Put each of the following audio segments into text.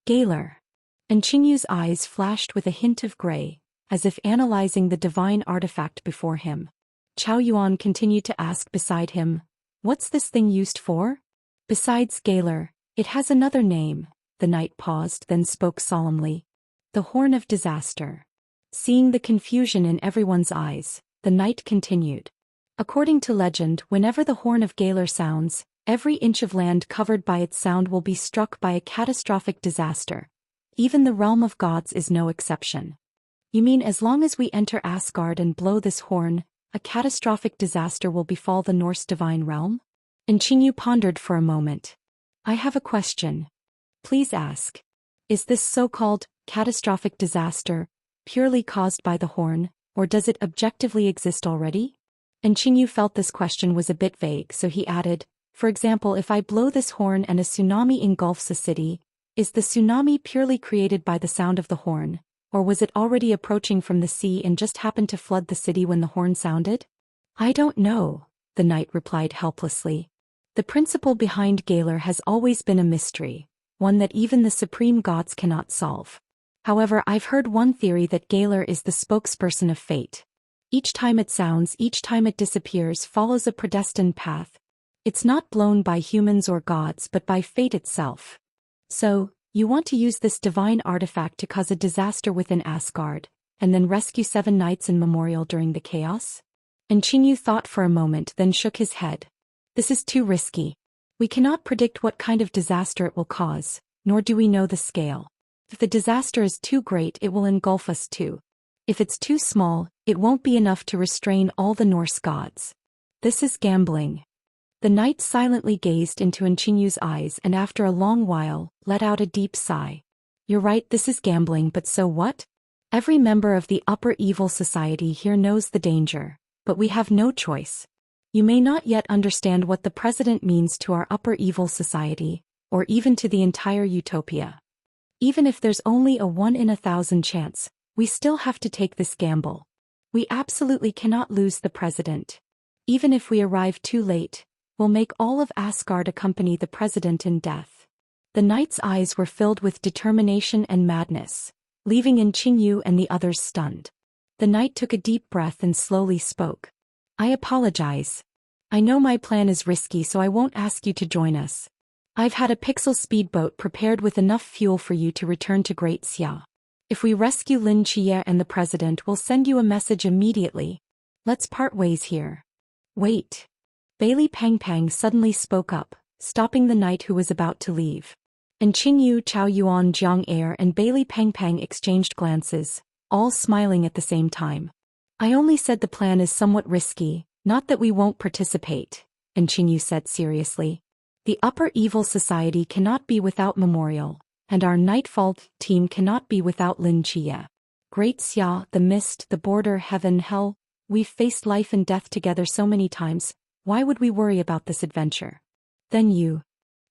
Galar. And Qinyu's eyes flashed with a hint of gray, as if analyzing the divine artifact before him. Chao Yuan continued to ask beside him, "What's this thing used for?" "Besides Galar, it has another name." The knight paused, then spoke solemnly. "The Horn of Disaster." Seeing the confusion in everyone's eyes, the knight continued. "According to legend, whenever the Horn of Galar sounds, every inch of land covered by its sound will be struck by a catastrophic disaster. Even the realm of gods is no exception." "You mean as long as we enter Asgard and blow this horn, a catastrophic disaster will befall the Norse divine realm?" And Qinyu pondered for a moment. "I have a question." "Please ask. Is this so-called catastrophic disaster purely caused by the horn, or does it objectively exist already?" And Qinyu felt this question was a bit vague, so he added, "For example, if I blow this horn and a tsunami engulfs a city, is the tsunami purely created by the sound of the horn, or was it already approaching from the sea and just happened to flood the city when the horn sounded?" "I don't know," the knight replied helplessly. "The principle behind Galar has always been a mystery, one that even the supreme gods cannot solve. However, I've heard one theory that Galar is the spokesperson of fate. Each time it sounds, each time it disappears, follows a predestined path. It's not blown by humans or gods but by fate itself. So, you want to use this divine artifact to cause a disaster within Asgard, and then rescue 7 knights in memorial during the chaos?" And Qinyu thought for a moment, then shook his head. "This is too risky. We cannot predict what kind of disaster it will cause, nor do we know the scale. If the disaster is too great, it will engulf us too. If it's too small, it won't be enough to restrain all the Norse gods. This is gambling." The knight silently gazed into Qinyu's eyes and after a long while, let out a deep sigh. "You're right, this is gambling, but so what? Every member of the upper evil society here knows the danger, but we have no choice. You may not yet understand what the president means to our upper evil society, or even to the entire utopia. Even if there's only a 1 in 1,000 chance, we still have to take this gamble. We absolutely cannot lose the president. Even if we arrive too late, we'll make all of Asgard accompany the president in death." The knight's eyes were filled with determination and madness, leaving Qinyu and the others stunned. The knight took a deep breath and slowly spoke. "I apologize. I know my plan is risky, so I won't ask you to join us. I've had a pixel speedboat prepared with enough fuel for you to return to Great Xia. If we rescue Lin Jie and the president, we'll send you a message immediately. Let's part ways here." "Wait." Bailey Pang Pang suddenly spoke up, stopping the knight who was about to leave. And Qinyu, Chao Yuan, Jiang Er and Bailey Pang Pang exchanged glances, all smiling at the same time. "I only said the plan is somewhat risky, not that we won't participate," and Qinyu said seriously. "The upper evil society cannot be without Memorial, and our Nightfall team cannot be without Lin Jie. Great Xia, the mist, the border, heaven, hell, we've faced life and death together so many times. Why would we worry about this adventure? Then you.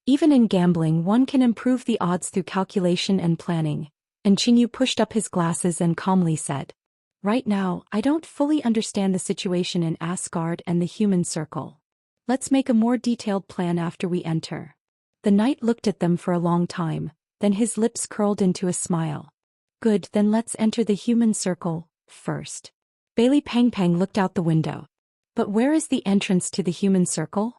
Even in gambling, one can improve the odds through calculation and planning." And Qinyu pushed up his glasses and calmly said, "Right now, I don't fully understand the situation in Asgard and the human circle. Let's make a more detailed plan after we enter." The knight looked at them for a long time, then his lips curled into a smile. "Good, then let's enter the human circle first." Bailey Pang Pang looked out the window. "But where is the entrance to the human circle?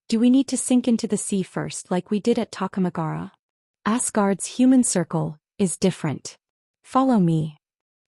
Do we need to sink into the sea first like we did at Takamagara?" "Asgard's human circle is different. Follow me."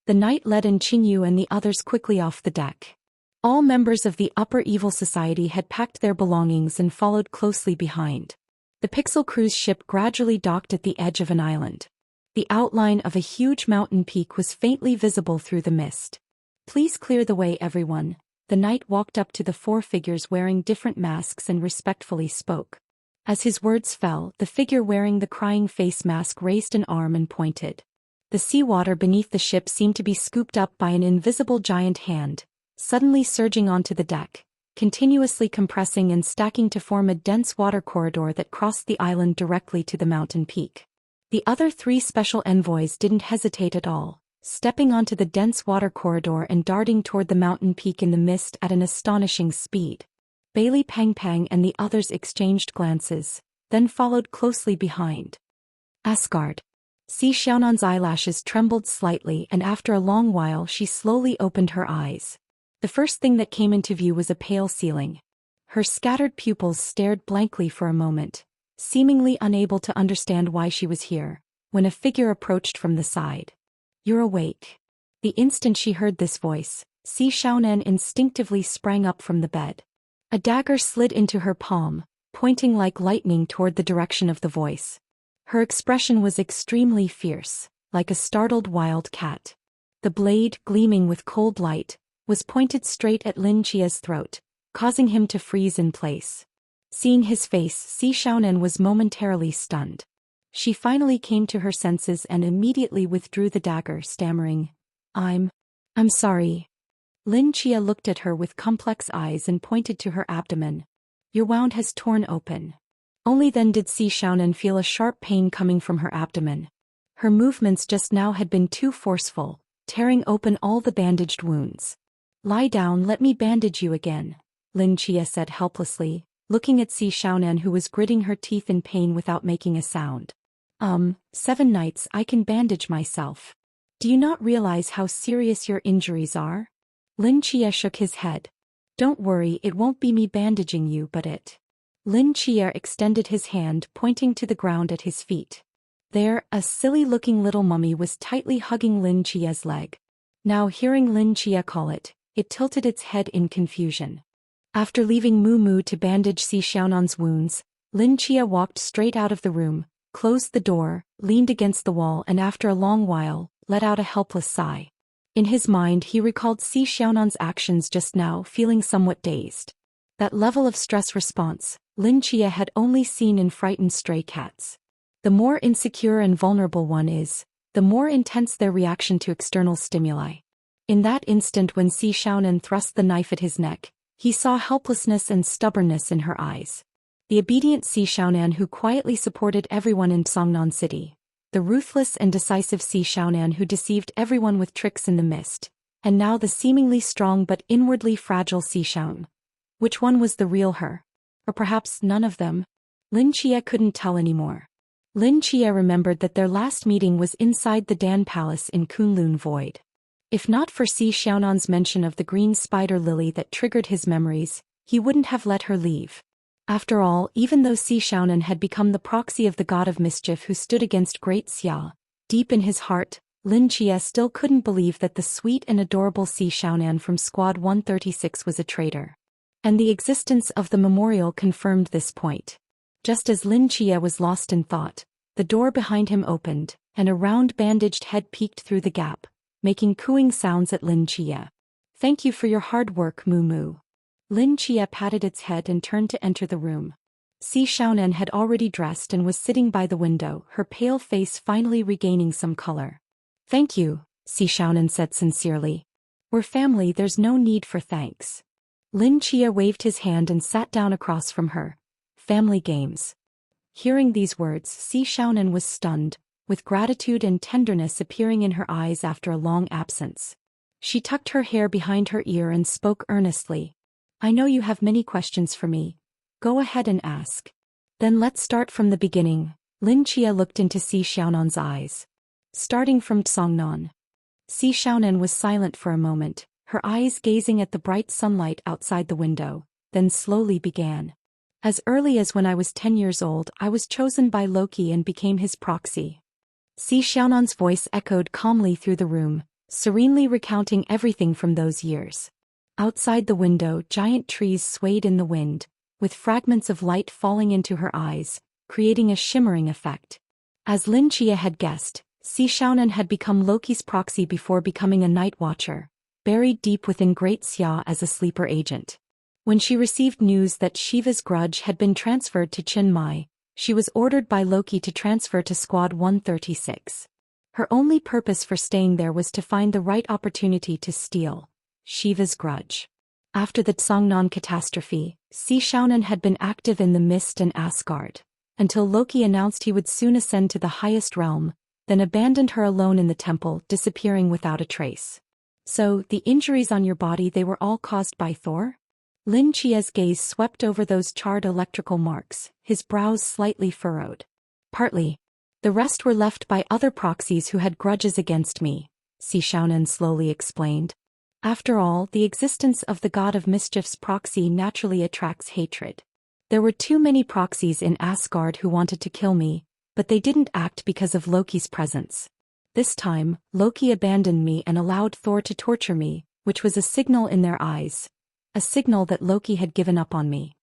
The knight led Qinyu and the others quickly off the deck. All members of the upper evil society had packed their belongings and followed closely behind. The Pixel cruise ship gradually docked at the edge of an island. The outline of a huge mountain peak was faintly visible through the mist. "Please clear the way, everyone." The knight walked up to the 4 figures wearing different masks and respectfully spoke. As his words fell, the figure wearing the crying face mask raised an arm and pointed. The seawater beneath the ship seemed to be scooped up by an invisible giant hand, suddenly surging onto the deck, continuously compressing and stacking to form a dense water corridor that crossed the island directly to the mountain peak. The other 3 special envoys didn't hesitate at all, stepping onto the dense water corridor and darting toward the mountain peak in the mist at an astonishing speed. Bailey Pang Pang and the others exchanged glances, then followed closely behind. "Asgard. Si Xiaonan's eyelashes trembled slightly, and after a long while she slowly opened her eyes. The first thing that came into view was a pale ceiling. Her scattered pupils stared blankly for a moment, seemingly unable to understand why she was here, when a figure approached from the side. "You're awake." The instant she heard this voice, Si Xiaonan instinctively sprang up from the bed. A dagger slid into her palm, pointing like lightning toward the direction of the voice. Her expression was extremely fierce, like a startled wild cat. The blade, gleaming with cold light, was pointed straight at Lin Chia's throat, causing him to freeze in place. Seeing his face, Si Xiaonan was momentarily stunned. She finally came to her senses and immediately withdrew the dagger, stammering, I'm sorry." Lin Chia looked at her with complex eyes and pointed to her abdomen. "Your wound has torn open." Only then did Si Xiaonan feel a sharp pain coming from her abdomen. Her movements just now had been too forceful, tearing open all the bandaged wounds. "Lie down, let me bandage you again," Lin Chia said helplessly, looking at Si Xiaonan, who was gritting her teeth in pain without making a sound. 7 nights I can bandage myself. Do you not realize how serious your injuries are?" Lin Chia shook his head. "Don't worry, it won't be me bandaging you but it." Lin Chia extended his hand, pointing to the ground at his feet. There, a silly-looking little mummy was tightly hugging Lin Chia's leg. Now hearing Lin Chia call it, it tilted its head in confusion. After leaving Mu Mu to bandage Si Xiaonan's wounds, Lin Chia walked straight out of the room, closed the door, leaned against the wall, and after a long while, let out a helpless sigh. In his mind he recalled Si Xiaonan's actions just now, feeling somewhat dazed. That level of stress response, Lin Chia had only seen in frightened stray cats. The more insecure and vulnerable one is, the more intense their reaction to external stimuli. In that instant when Si Xiaonan thrust the knife at his neck, he saw helplessness and stubbornness in her eyes. The obedient Si Xiaonan who quietly supported everyone in Songnan City. The ruthless and decisive Si Xiaonan who deceived everyone with tricks in the mist, and now the seemingly strong but inwardly fragile Si Xiaonan. Which one was the real her? Or perhaps none of them? Lin Chia couldn't tell anymore. Lin Chia remembered that their last meeting was inside the Dan Palace in Kunlun Void. If not for Si Xiaonan's mention of the green spider lily that triggered his memories, he wouldn't have let her leave. After all, even though Si Xiaonan had become the proxy of the god of mischief who stood against Great Xia, deep in his heart, Lin Chia still couldn't believe that the sweet and adorable Si Xiaonan from Squad 136 was a traitor. And the existence of the memorial confirmed this point. Just as Lin Chia was lost in thought, the door behind him opened, and a round bandaged head peeked through the gap, making cooing sounds at Lin Chia. "Thank you for your hard work, Mu Mu." Lin Chia patted its head and turned to enter the room. Si Xiaonan had already dressed and was sitting by the window, her pale face finally regaining some color. "Thank you," Si Xiaonan said sincerely. "We're family, there's no need for thanks." Lin Chia waved his hand and sat down across from her. "Family games." Hearing these words, Si Xiaonan was stunned, with gratitude and tenderness appearing in her eyes after a long absence. She tucked her hair behind her ear and spoke earnestly. "I know you have many questions for me. Go ahead and ask." "Then let's start from the beginning." Lin Chia looked into Si Xiaonan's eyes. "Starting from Songnan." Si Xiaonan was silent for a moment, her eyes gazing at the bright sunlight outside the window, then slowly began. "As early as when I was 10 years old, I was chosen by Loki and became his proxy." Si Xiaonan's voice echoed calmly through the room, serenely recounting everything from those years. Outside the window, giant trees swayed in the wind, with fragments of light falling into her eyes, creating a shimmering effect. As Lin Chia had guessed, Si Xiaonan had become Loki's proxy before becoming a night watcher, buried deep within Great Xia as a sleeper agent. When she received news that Shiva's grudge had been transferred to Chiang Mai, she was ordered by Loki to transfer to Squad 136. Her only purpose for staying there was to find the right opportunity to steal Shiva's grudge. After the Songnan catastrophe, Si Xiaonan had been active in the Mist and Asgard, until Loki announced he would soon ascend to the highest realm, then abandoned her alone in the temple, disappearing without a trace. "So, the injuries on your body, they were all caused by Thor?" Lin Chia's gaze swept over those charred electrical marks, his brows slightly furrowed. "Partly." The rest were left by other proxies who had grudges against me, Si Xiaonan slowly explained. After all, the existence of the god of mischief's proxy naturally attracts hatred. There were too many proxies in Asgard who wanted to kill me, but they didn't act because of Loki's presence. This time, Loki abandoned me and allowed Thor to torture me, which was a signal in their eyes. A signal that Loki had given up on me.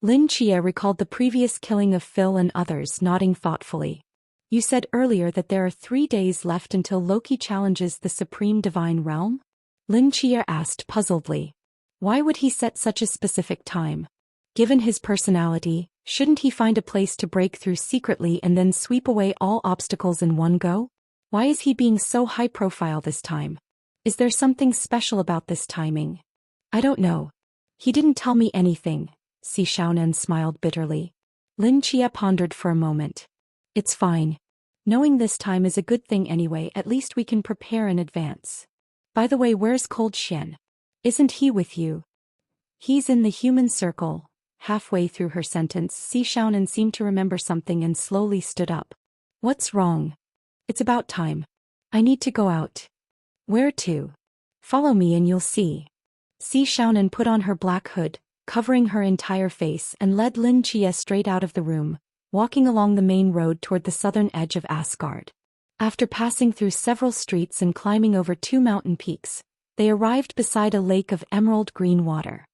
Lin Chia recalled the previous killing of Phil and others, nodding thoughtfully. You said earlier that there are 3 days left until Loki challenges the Supreme Divine Realm? Lin Chia asked puzzledly. Why would he set such a specific time? Given his personality, shouldn't he find a place to break through secretly and then sweep away all obstacles in one go? Why is he being so high-profile this time? Is there something special about this timing? I don't know. He didn't tell me anything, Si Xiaonan smiled bitterly. Lin Chia pondered for a moment. It's fine. Knowing this time is a good thing anyway, at least we can prepare in advance. By the way, where's Cold Xian? Isn't he with you? He's in the human circle. Halfway through her sentence, Si Xiaonan seemed to remember something and slowly stood up. What's wrong? It's about time. I need to go out. Where to? Follow me and you'll see. Si Xiaonan put on her black hood, covering her entire face, and led Lin Chia straight out of the room, walking along the main road toward the southern edge of Asgard. After passing through several streets and climbing over 2 mountain peaks, they arrived beside a lake of emerald green water.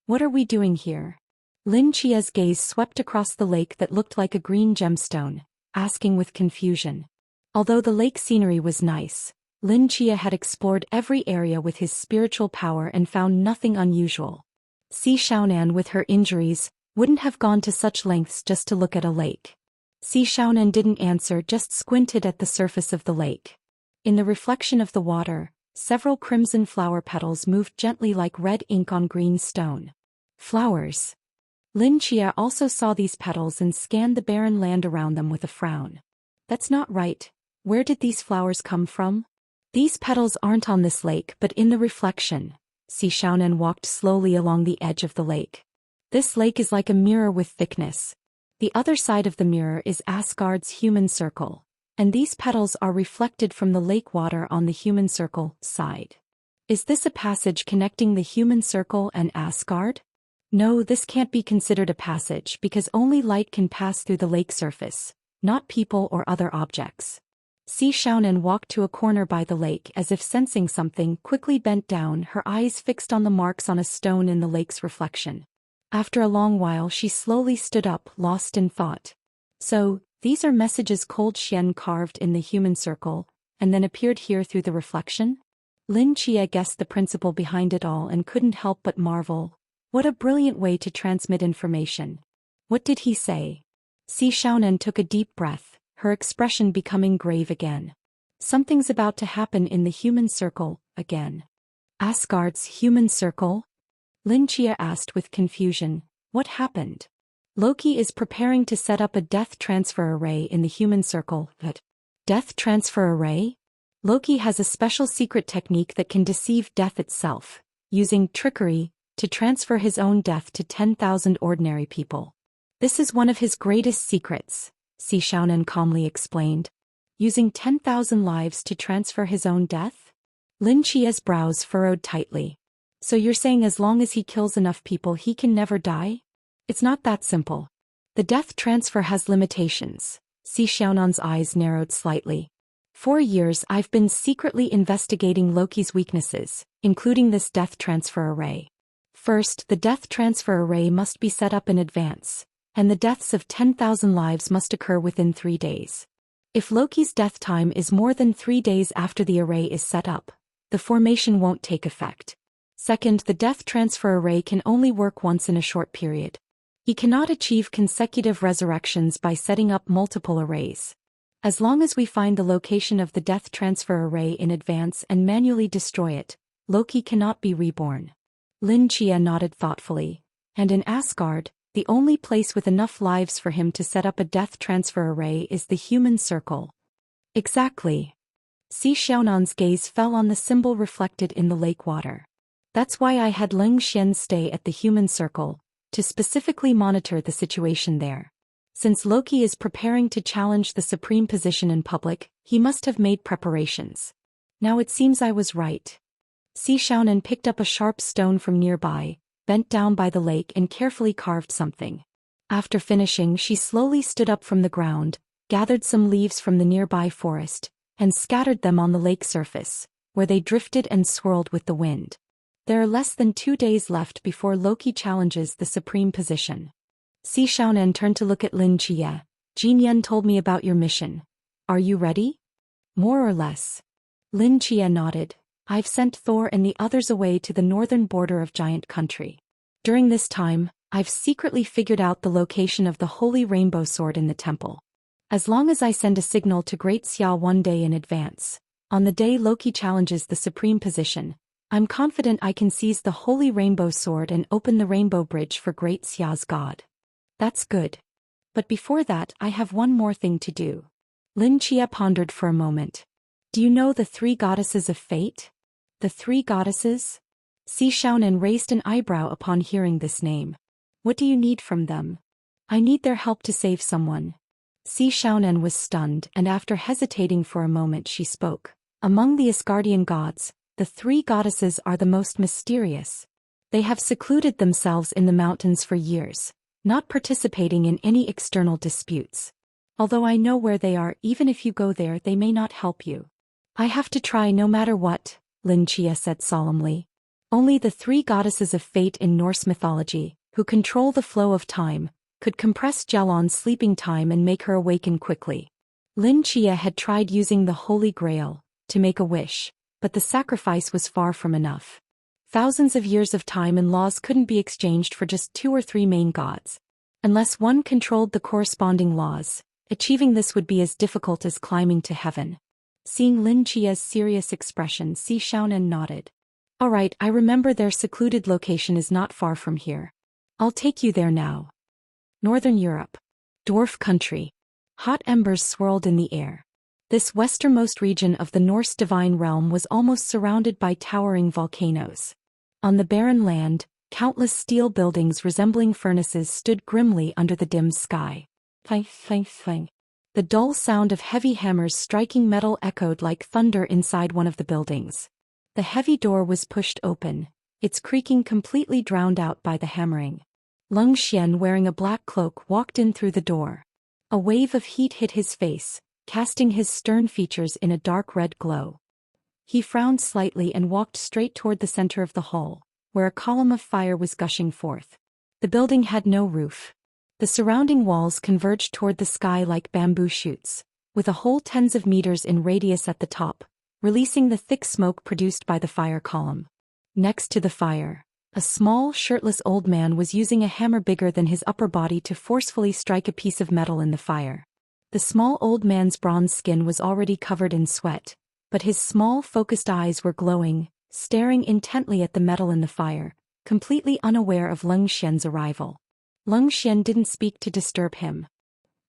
What are we doing here? Lin Chia's gaze swept across the lake that looked like a green gemstone, asking with confusion. Although the lake scenery was nice, Lin Chia had explored every area with his spiritual power and found nothing unusual. Si Xiaonan, with her injuries, wouldn't have gone to such lengths just to look at a lake. Si Xiaonan didn't answer, just squinted at the surface of the lake. In the reflection of the water, several crimson flower petals moved gently like red ink on green stone. Flowers. Lin Chia also saw these petals and scanned the barren land around them with a frown. That's not right. Where did these flowers come from? These petals aren't on this lake but in the reflection. Si Xiaonan walked slowly along the edge of the lake. This lake is like a mirror with thickness. The other side of the mirror is Asgard's human circle, and these petals are reflected from the lake water on the human circle side. Is this a passage connecting the human circle and Asgard? No, this can't be considered a passage because only light can pass through the lake surface, not people or other objects. Si Xiaonan walked to a corner by the lake as if sensing something, quickly bent down, her eyes fixed on the marks on a stone in the lake's reflection. After a long while she slowly stood up, lost in thought. So, these are messages Cold Xian carved in the human circle, and then appeared here through the reflection? Lin Chia guessed the principle behind it all and couldn't help but marvel. What a brilliant way to transmit information. What did he say? Si Xiaonan took a deep breath, her expression becoming grave again. Something's about to happen in the human circle, again. Asgard's human circle? Lin Chia asked with confusion. What happened? Loki is preparing to set up a death transfer array in the human circle. But death transfer array? Loki has a special secret technique that can deceive death itself, using trickery to transfer his own death to 10,000 ordinary people. This is one of his greatest secrets, Si Xiaonan calmly explained. Using 10,000 lives to transfer his own death? Lin Chia's brows furrowed tightly. So you're saying as long as he kills enough people he can never die? It's not that simple. The death transfer has limitations. Si Xiaonan's eyes narrowed slightly. For years I've been secretly investigating Loki's weaknesses, including this death transfer array. First, the death transfer array must be set up in advance, and the deaths of 10,000 lives must occur within 3 days. If Loki's death time is more than 3 days after the array is set up, the formation won't take effect. Second, the death transfer array can only work once in a short period. He cannot achieve consecutive resurrections by setting up multiple arrays. As long as we find the location of the death transfer array in advance and manually destroy it, Loki cannot be reborn. Lin Chia nodded thoughtfully. And in Asgard, the only place with enough lives for him to set up a death transfer array is the human circle. Exactly. Si Xiaonan's gaze fell on the symbol reflected in the lake water. That's why I had Ling Xian stay at the human circle, to specifically monitor the situation there. Since Loki is preparing to challenge the supreme position in public, he must have made preparations. Now it seems I was right. Si Xiaonan picked up a sharp stone from nearby, bent down by the lake and carefully carved something. After finishing, she slowly stood up from the ground, gathered some leaves from the nearby forest, and scattered them on the lake surface, where they drifted and swirled with the wind. There are less than 2 days left before Loki challenges the supreme position. Si Xiaonan turned to look at Lin Jie. Jin Yan told me about your mission. Are you ready? More or less. Lin Jie nodded. I've sent Thor and the others away to the northern border of Giant Country. During this time, I've secretly figured out the location of the Holy Rainbow Sword in the temple. As long as I send a signal to Great Xia one day in advance, on the day Loki challenges the supreme position, I'm confident I can seize the Holy Rainbow Sword and open the Rainbow Bridge for Great Xia's god. That's good. But before that, I have one more thing to do. Lin Jie pondered for a moment. Do you know the 3 goddesses of fate? The 3 goddesses? Si Xiaonan raised an eyebrow upon hearing this name. What do you need from them? I need their help to save someone. Si Xiaonan was stunned, and after hesitating for a moment she spoke. Among the Asgardian gods, the 3 goddesses are the most mysterious. They have secluded themselves in the mountains for years, not participating in any external disputes. Although I know where they are, even if you go there they may not help you. I have to try no matter what, Lin Jie said solemnly. Only the 3 goddesses of fate in Norse mythology, who control the flow of time, could compress Jelon's sleeping time and make her awaken quickly. Lin Jie had tried using the Holy Grail to make a wish, but the sacrifice was far from enough. Thousands of years of time and laws couldn't be exchanged for just 2 or 3 main gods. Unless one controlled the corresponding laws, achieving this would be as difficult as climbing to heaven. Seeing Lin Jie's serious expression, Si Xiaonan nodded. All right, I remember their secluded location is not far from here. I'll take you there now. Northern Europe. Dwarf country. Hot embers swirled in the air. This westernmost region of the Norse divine realm was almost surrounded by towering volcanoes. On the barren land, countless steel buildings resembling furnaces stood grimly under the dim sky. Clang, clang, clang. The dull sound of heavy hammers striking metal echoed like thunder inside one of the buildings. The heavy door was pushed open, its creaking completely drowned out by the hammering. Lung Xian, wearing a black cloak, walked in through the door. A wave of heat hit his face, casting his stern features in a dark red glow. He frowned slightly and walked straight toward the center of the hall, where a column of fire was gushing forth. The building had no roof. The surrounding walls converged toward the sky like bamboo shoots, with a hole tens of meters in radius at the top, releasing the thick smoke produced by the fire column. Next to the fire, a small, shirtless old man was using a hammer bigger than his upper body to forcefully strike a piece of metal in the fire. The small old man's bronze skin was already covered in sweat, but his small, focused eyes were glowing, staring intently at the metal in the fire, completely unaware of Lung Xian's arrival. Lung Xian didn't speak to disturb him.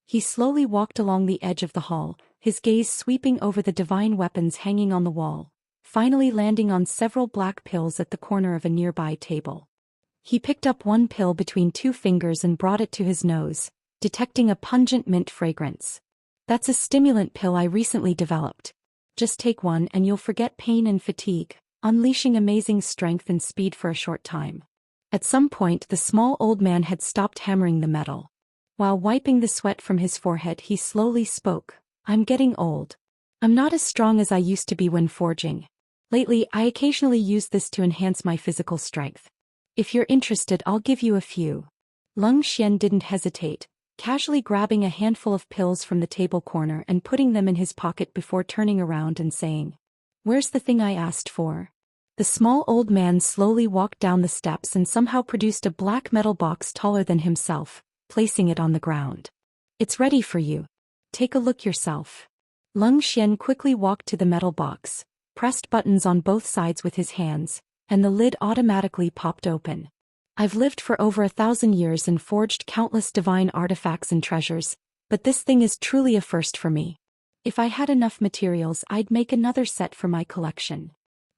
He slowly walked along the edge of the hall, his gaze sweeping over the divine weapons hanging on the wall, finally landing on several black pills at the corner of a nearby table. He picked up one pill between 2 fingers and brought it to his nose, detecting a pungent mint fragrance. That's a stimulant pill I recently developed. Just take one and you'll forget pain and fatigue, unleashing amazing strength and speed for a short time. At some point the small old man had stopped hammering the metal. While wiping the sweat from his forehead he slowly spoke. I'm getting old. I'm not as strong as I used to be when forging. Lately I occasionally use this to enhance my physical strength. If you're interested I'll give you a few. Lung Xian didn't hesitate, casually grabbing a handful of pills from the table corner and putting them in his pocket before turning around and saying, "Where's the thing I asked for?" The small old man slowly walked down the steps and somehow produced a black metal box taller than himself, placing it on the ground. "It's ready for you. Take a look yourself." Lung Xian quickly walked to the metal box, pressed buttons on both sides with his hands, and the lid automatically popped open. I've lived for over 1,000 years and forged countless divine artifacts and treasures, but this thing is truly a first for me. If I had enough materials I'd make another set for my collection.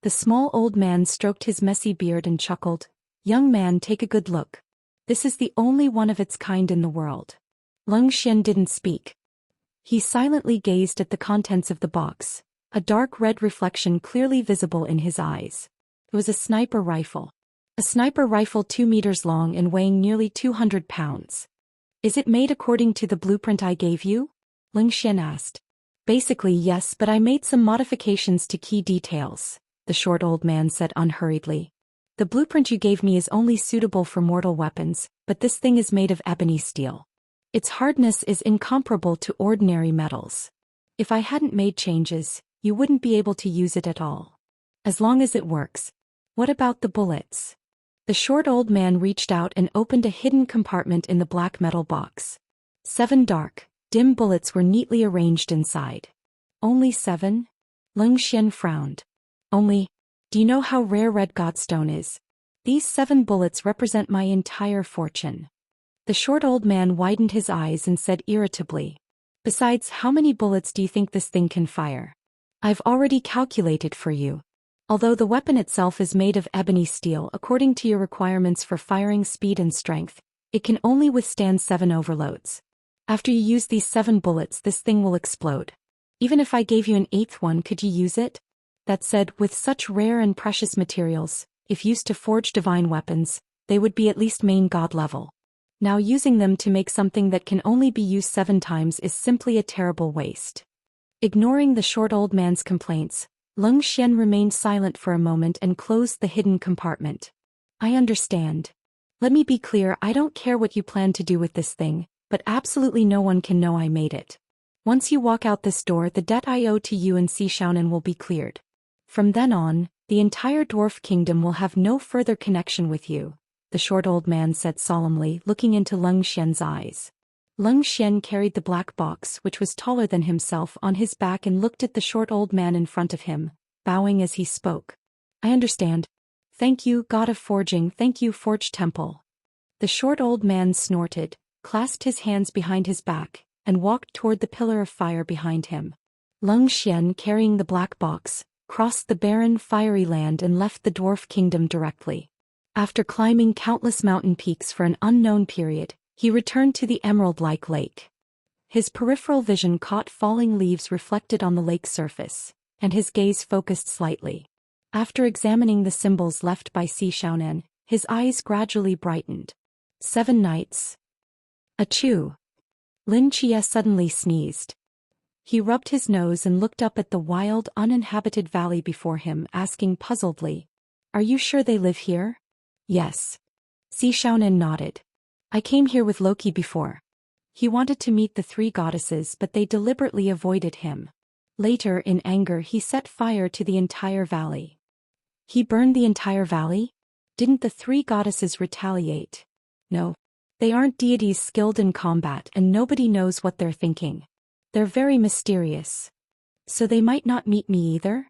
The small old man stroked his messy beard and chuckled. "Young man, take a good look. This is the only one of its kind in the world. Leng Xian didn't speak. He silently gazed at the contents of the box, a dark red reflection clearly visible in his eyes. It was a sniper rifle. A sniper rifle 2 meters long and weighing nearly 200 pounds. Is it made according to the blueprint I gave you? Leng Xian asked. Basically yes, but I made some modifications to key details, the short old man said unhurriedly. The blueprint you gave me is only suitable for mortal weapons, but this thing is made of ebony steel. Its hardness is incomparable to ordinary metals. If I hadn't made changes, you wouldn't be able to use it at all. As long as it works. What about the bullets? The short old man reached out and opened a hidden compartment in the black metal box. 7 dark, dim bullets were neatly arranged inside. Only 7? Leng Xian frowned. Only. Do you know how rare red godstone is? These 7 bullets represent my entire fortune. The short old man widened his eyes and said irritably. Besides, how many bullets do you think this thing can fire? I've already calculated for you. Although the weapon itself is made of ebony steel according to your requirements for firing speed and strength, it can only withstand 7 overloads. After you use these 7 bullets, this thing will explode. Even if I gave you an 8th one, could you use it? That said, with such rare and precious materials, if used to forge divine weapons, they would be at least main god level. Now using them to make something that can only be used 7 times is simply a terrible waste. Ignoring the short old man's complaints, Leng Xian remained silent for a moment and closed the hidden compartment. I understand. Let me be clear, I don't care what you plan to do with this thing, but absolutely no one can know I made it. Once you walk out this door, the debt I owe to you and Xiaonan will be cleared. From then on, the entire dwarf kingdom will have no further connection with you, the short old man said solemnly, looking into Leng Xian's eyes. Leng Xian carried the black box, which was taller than himself, on his back and looked at the short old man in front of him, bowing as he spoke. I understand. Thank you, God of Forging, thank you, Forge Temple. The short old man snorted, clasped his hands behind his back, and walked toward the pillar of fire behind him. Leng Xian, carrying the black box, crossed the barren, fiery land and left the dwarf kingdom directly. After climbing countless mountain peaks for an unknown period, he returned to the emerald-like lake. His peripheral vision caught falling leaves reflected on the lake's surface, and his gaze focused slightly. After examining the symbols left by Xiaonan, his eyes gradually brightened. 7 nights. Achoo! Lin Chia suddenly sneezed. He rubbed his nose and looked up at the wild, uninhabited valley before him, asking puzzledly, Are you sure they live here? Yes. Xiaonan nodded. I came here with Loki before. He wanted to meet the 3 goddesses, but they deliberately avoided him. Later, in anger, he set fire to the entire valley. He burned the entire valley? Didn't the 3 goddesses retaliate? No. They aren't deities skilled in combat, and nobody knows what they're thinking. They're very mysterious. So they might not meet me either?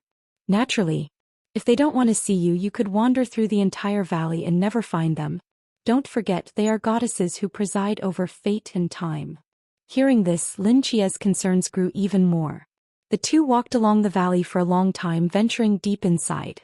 Naturally. If they don't want to see you, you could wander through the entire valley and never find them. Don't forget, they are goddesses who preside over fate and time. Hearing this, Lin Chia's concerns grew even more. The 2 walked along the valley for a long time, venturing deep inside.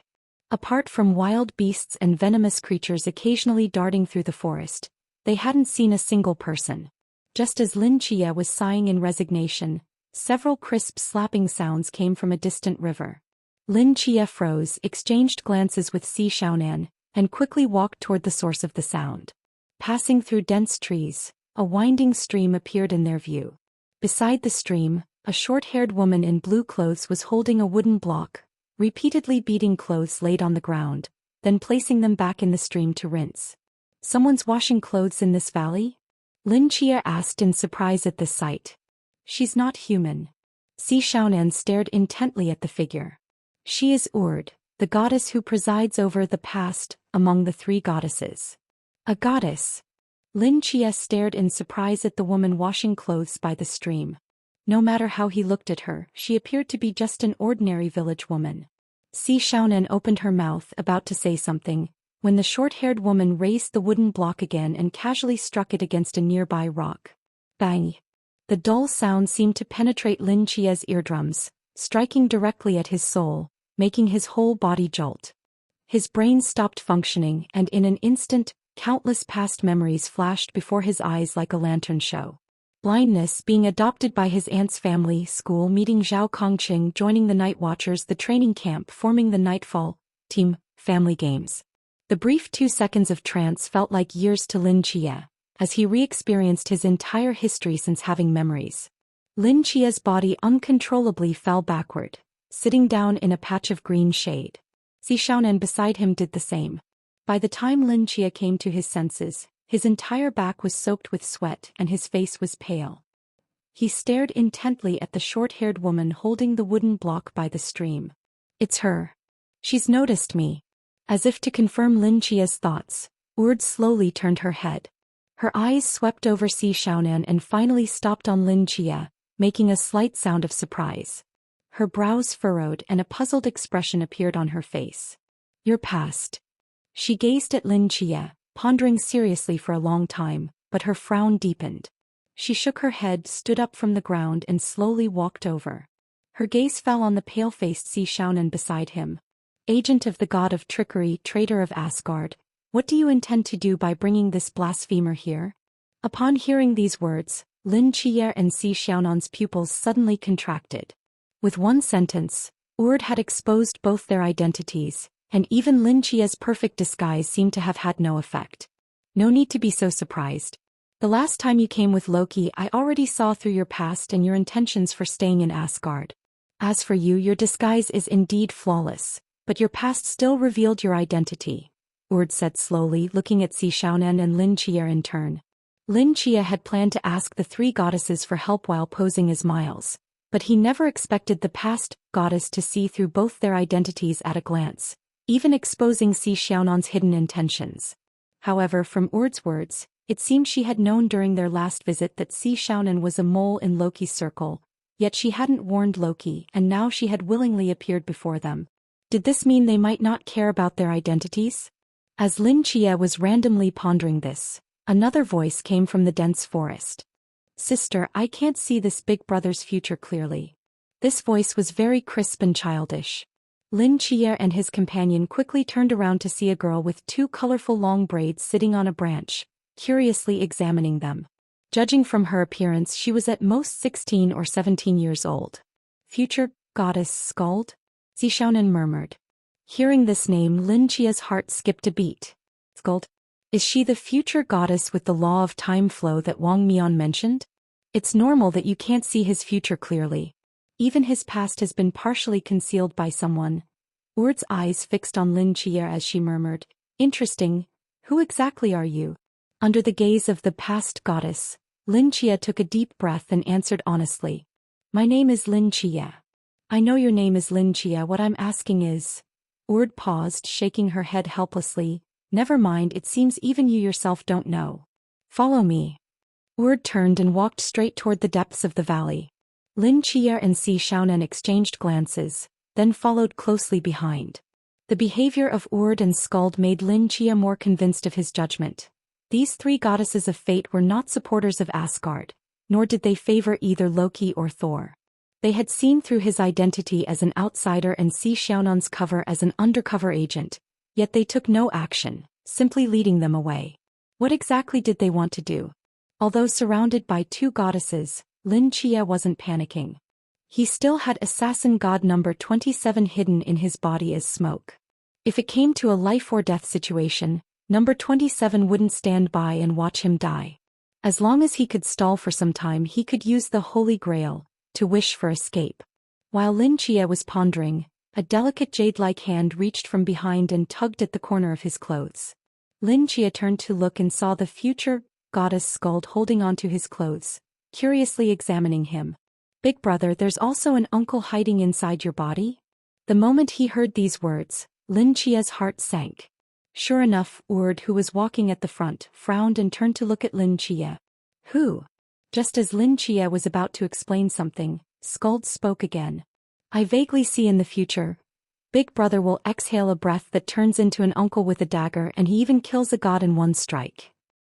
Apart from wild beasts and venomous creatures occasionally darting through the forest, they hadn't seen a single person. Just as Lin Chia was sighing in resignation, several crisp slapping sounds came from a distant river. Lin Chia froze, exchanged glances with Xiaonan, and quickly walked toward the source of the sound. Passing through dense trees, a winding stream appeared in their view. Beside the stream, a short-haired woman in blue clothes was holding a wooden block, repeatedly beating clothes laid on the ground, then placing them back in the stream to rinse. Someone's washing clothes in this valley? Lin Chia asked in surprise at this sight. She's not human. Xiaonan stared intently at the figure. She is Urd, the goddess who presides over the past, among the 3 goddesses. A goddess. Lin Chia stared in surprise at the woman washing clothes by the stream. No matter how he looked at her, she appeared to be just an ordinary village woman. Xiaonan opened her mouth, about to say something, when the short-haired woman raised the wooden block again and casually struck it against a nearby rock. Bang! The dull sound seemed to penetrate Lin Chia's eardrums, striking directly at his soul, making his whole body jolt. His brain stopped functioning, and in an instant, countless past memories flashed before his eyes like a lantern show. blindness, being adopted by his aunt's family, school, meeting Zhao Kongqing, joining the Night Watchers, the training camp, forming the Nightfall team, family games. The brief 2 seconds of trance felt like years to Lin Chia, as he re-experienced his entire history since having memories. Lin Chia's body uncontrollably fell backward, sitting down in a patch of green shade. Si Xiaonan beside him did the same. By the time Lin Chia came to his senses, his entire back was soaked with sweat and his face was pale. He stared intently at the short-haired woman holding the wooden block by the stream. It's her. She's noticed me. As if to confirm Lin Chia's thoughts, Urd slowly turned her head. Her eyes swept over Si Xiaonan and finally stopped on Lin Chia, making a slight sound of surprise. Her brows furrowed and a puzzled expression appeared on her face. Your past. She gazed at Lin Chia, pondering seriously for a long time, but her frown deepened. She shook her head, stood up from the ground and slowly walked over. Her gaze fell on the pale-faced Si Xiaonan beside him. Agent of the god of trickery, traitor of Asgard, what do you intend to do by bringing this blasphemer here? Upon hearing these words, Lin Chia and Si Xiaonan's pupils suddenly contracted. With one sentence, Urd had exposed both their identities, and even Lin Chia's perfect disguise seemed to have had no effect. No need to be so surprised. The last time you came with Loki, I already saw through your past and your intentions for staying in Asgard. As for you, your disguise is indeed flawless, but your past still revealed your identity, Urd said slowly, looking at Si Xiaonan and Lin Chia in turn. Lin Chia had planned to ask the 3 goddesses for help while posing as Miles, but he never expected the past goddess to see through both their identities at a glance, even exposing Si Xiaonan's hidden intentions. However, from Urd's words, it seemed she had known during their last visit that Si Xiaonan was a mole in Loki's circle, yet she hadn't warned Loki and now she had willingly appeared before them. Did this mean they might not care about their identities? As Lin Chia was randomly pondering this, another voice came from the dense forest. Sister, I can't see this big brother's future clearly. This voice was very crisp and childish. Lin Chia and his companion quickly turned around to see a girl with 2 colorful long braids sitting on a branch, curiously examining them. Judging from her appearance, she was at most 16 or 17 years old. Future goddess Skald? Si Xiaonan murmured. Hearing this name, Lin Chia's heart skipped a beat. Skald? Is she the future goddess with the law of time flow that Wang Mian mentioned? It's normal that you can't see his future clearly. Even his past has been partially concealed by someone. Urd's eyes fixed on Lin Chia as she murmured, Interesting, who exactly are you? Under the gaze of the past goddess, Lin Chia took a deep breath and answered honestly. My name is Lin Chia. I know your name is Lin Chia, what I'm asking is... Urd paused, shaking her head helplessly. Never mind, it seems even you yourself don't know. Follow me. Urd turned and walked straight toward the depths of the valley. Lin Chia and Si Xiaonan exchanged glances, then followed closely behind. The behavior of Urd and Skald made Lin Chia more convinced of his judgment. These 3 goddesses of fate were not supporters of Asgard, nor did they favor either Loki or Thor. They had seen through his identity as an outsider and Si Xiaonan's cover as an undercover agent, yet they took no action, simply leading them away. What exactly did they want to do? Although surrounded by 2 goddesses, Lin Chia wasn't panicking. He still had assassin god number 27 hidden in his body as smoke. If it came to a life or death situation, number 27 wouldn't stand by and watch him die. As long as he could stall for some time, he could use the Holy Grail to wish for escape. While Lin Chia was pondering, a delicate jade-like hand reached from behind and tugged at the corner of his clothes. Lin Chia turned to look and saw the future goddess Skald holding onto his clothes, curiously examining him. Big brother, there's also an uncle hiding inside your body? The moment he heard these words, Lin Chia's heart sank. Sure enough, Urd, who was walking at the front, frowned and turned to look at Lin Chia. Who? Just as Lin Chia was about to explain something, Skald spoke again. I vaguely see in the future. Big brother will exhale a breath that turns into an uncle with a dagger, and he even kills a god in one strike.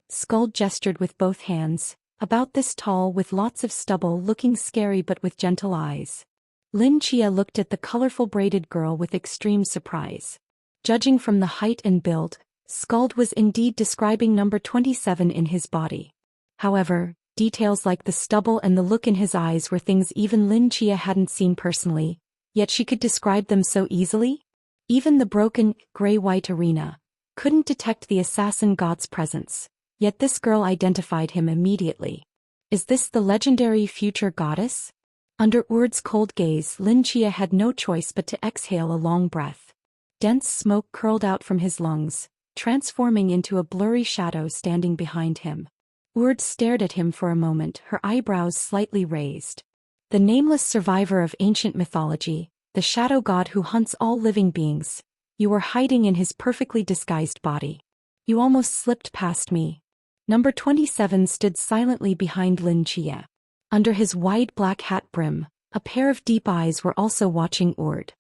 Skald gestured with both hands, about this tall with lots of stubble, looking scary but with gentle eyes. Lin Chia looked at the colorful braided girl with extreme surprise. Judging from the height and build, Skald was indeed describing number 27 in his body. However, Details like the stubble and the look in his eyes were things even Lin Chia hadn't seen personally, yet she could describe them so easily. Even the broken, gray-white arena couldn't detect the assassin god's presence, yet this girl identified him immediately. Is this the legendary future goddess? Under Urd's cold gaze, Lin Chia had no choice but to exhale a long breath. Dense smoke curled out from his lungs, transforming into a blurry shadow standing behind him. Urd stared at him for a moment, her eyebrows slightly raised. The nameless survivor of ancient mythology, the shadow god who hunts all living beings. You were hiding in his perfectly disguised body. You almost slipped past me. Number 27 stood silently behind Lin Chia. Under his wide black hat brim, a pair of deep eyes were also watching Urd.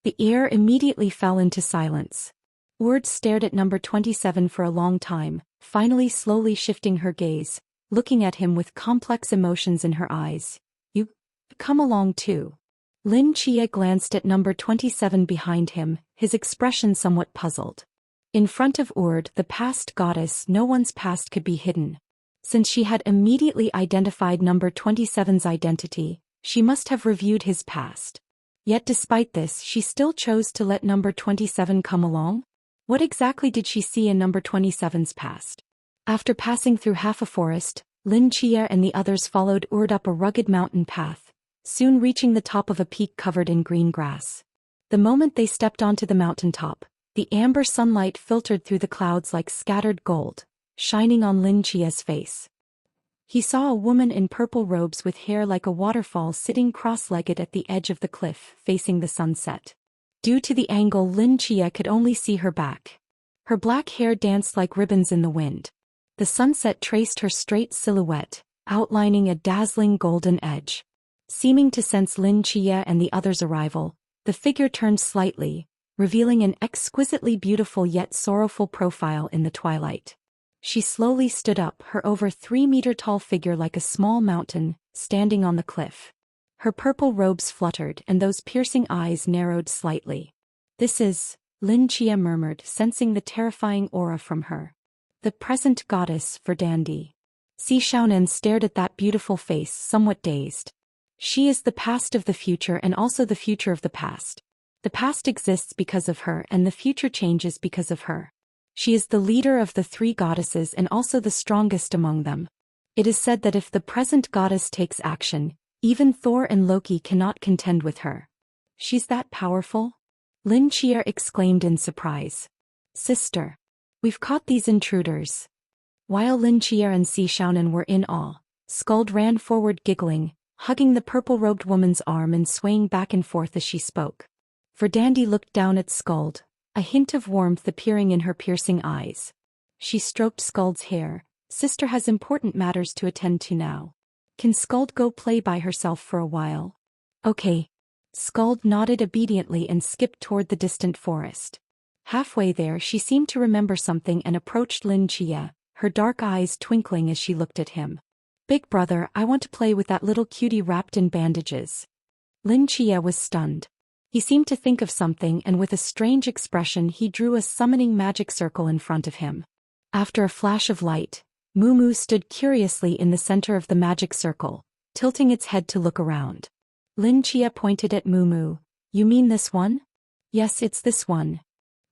The air immediately fell into silence. Urd stared at number 27 for a long time, finally slowly shifting her gaze, looking at him with complex emotions in her eyes. You come along too. Lin Chia glanced at number 27 behind him, his expression somewhat puzzled. In front of Urd, the past goddess, no one's past could be hidden. Since she had immediately identified number 27's identity, she must have reviewed his past. Yet despite this, she still chose to let number 27 come along? What exactly did she see in number 27's past? After passing through half a forest, Lin Chia and the others followed Urd up a rugged mountain path, soon reaching the top of a peak covered in green grass. The moment they stepped onto the mountaintop, the amber sunlight filtered through the clouds like scattered gold, shining on Lin Chia's face. He saw a woman in purple robes with hair like a waterfall sitting cross-legged at the edge of the cliff, facing the sunset. Due to the angle, Lin Chia could only see her back. Her black hair danced like ribbons in the wind. The sunset traced her straight silhouette, outlining a dazzling golden edge. Seeming to sense Lin Chia and the others' arrival, the figure turned slightly, revealing an exquisitely beautiful yet sorrowful profile in the twilight. She slowly stood up, her over 3-meter-tall figure like a small mountain, standing on the cliff. Her purple robes fluttered and those piercing eyes narrowed slightly. This is, Lin Chia murmured, sensing the terrifying aura from her. The present goddess, Verdandi. Si Xiaonan stared at that beautiful face, somewhat dazed. She is the past of the future and also the future of the past. The past exists because of her and the future changes because of her. She is the leader of the 3 goddesses and also the strongest among them. It is said that if the present goddess takes action, even Thor and Loki cannot contend with her. She's that powerful? Lin Chia exclaimed in surprise. Sister. We've caught these intruders. While Lin Chia and Si Xiaonan were in awe, Skuld ran forward giggling, hugging the purple-robed woman's arm and swaying back and forth as she spoke. Verdandi looked down at Skuld, a hint of warmth appearing in her piercing eyes. She stroked Skuld's hair. Sister has important matters to attend to now. Can Skuld go play by herself for a while? Okay. Skuld nodded obediently and skipped toward the distant forest. Halfway there, she seemed to remember something and approached Lin Chia, her dark eyes twinkling as she looked at him. Big brother, I want to play with that little cutie wrapped in bandages. Lin Chia was stunned. He seemed to think of something and with a strange expression he drew a summoning magic circle in front of him. After a flash of light, Mumu stood curiously in the center of the magic circle, tilting its head to look around. Lin Chia pointed at Mumu. You mean this one? Yes, it's this one.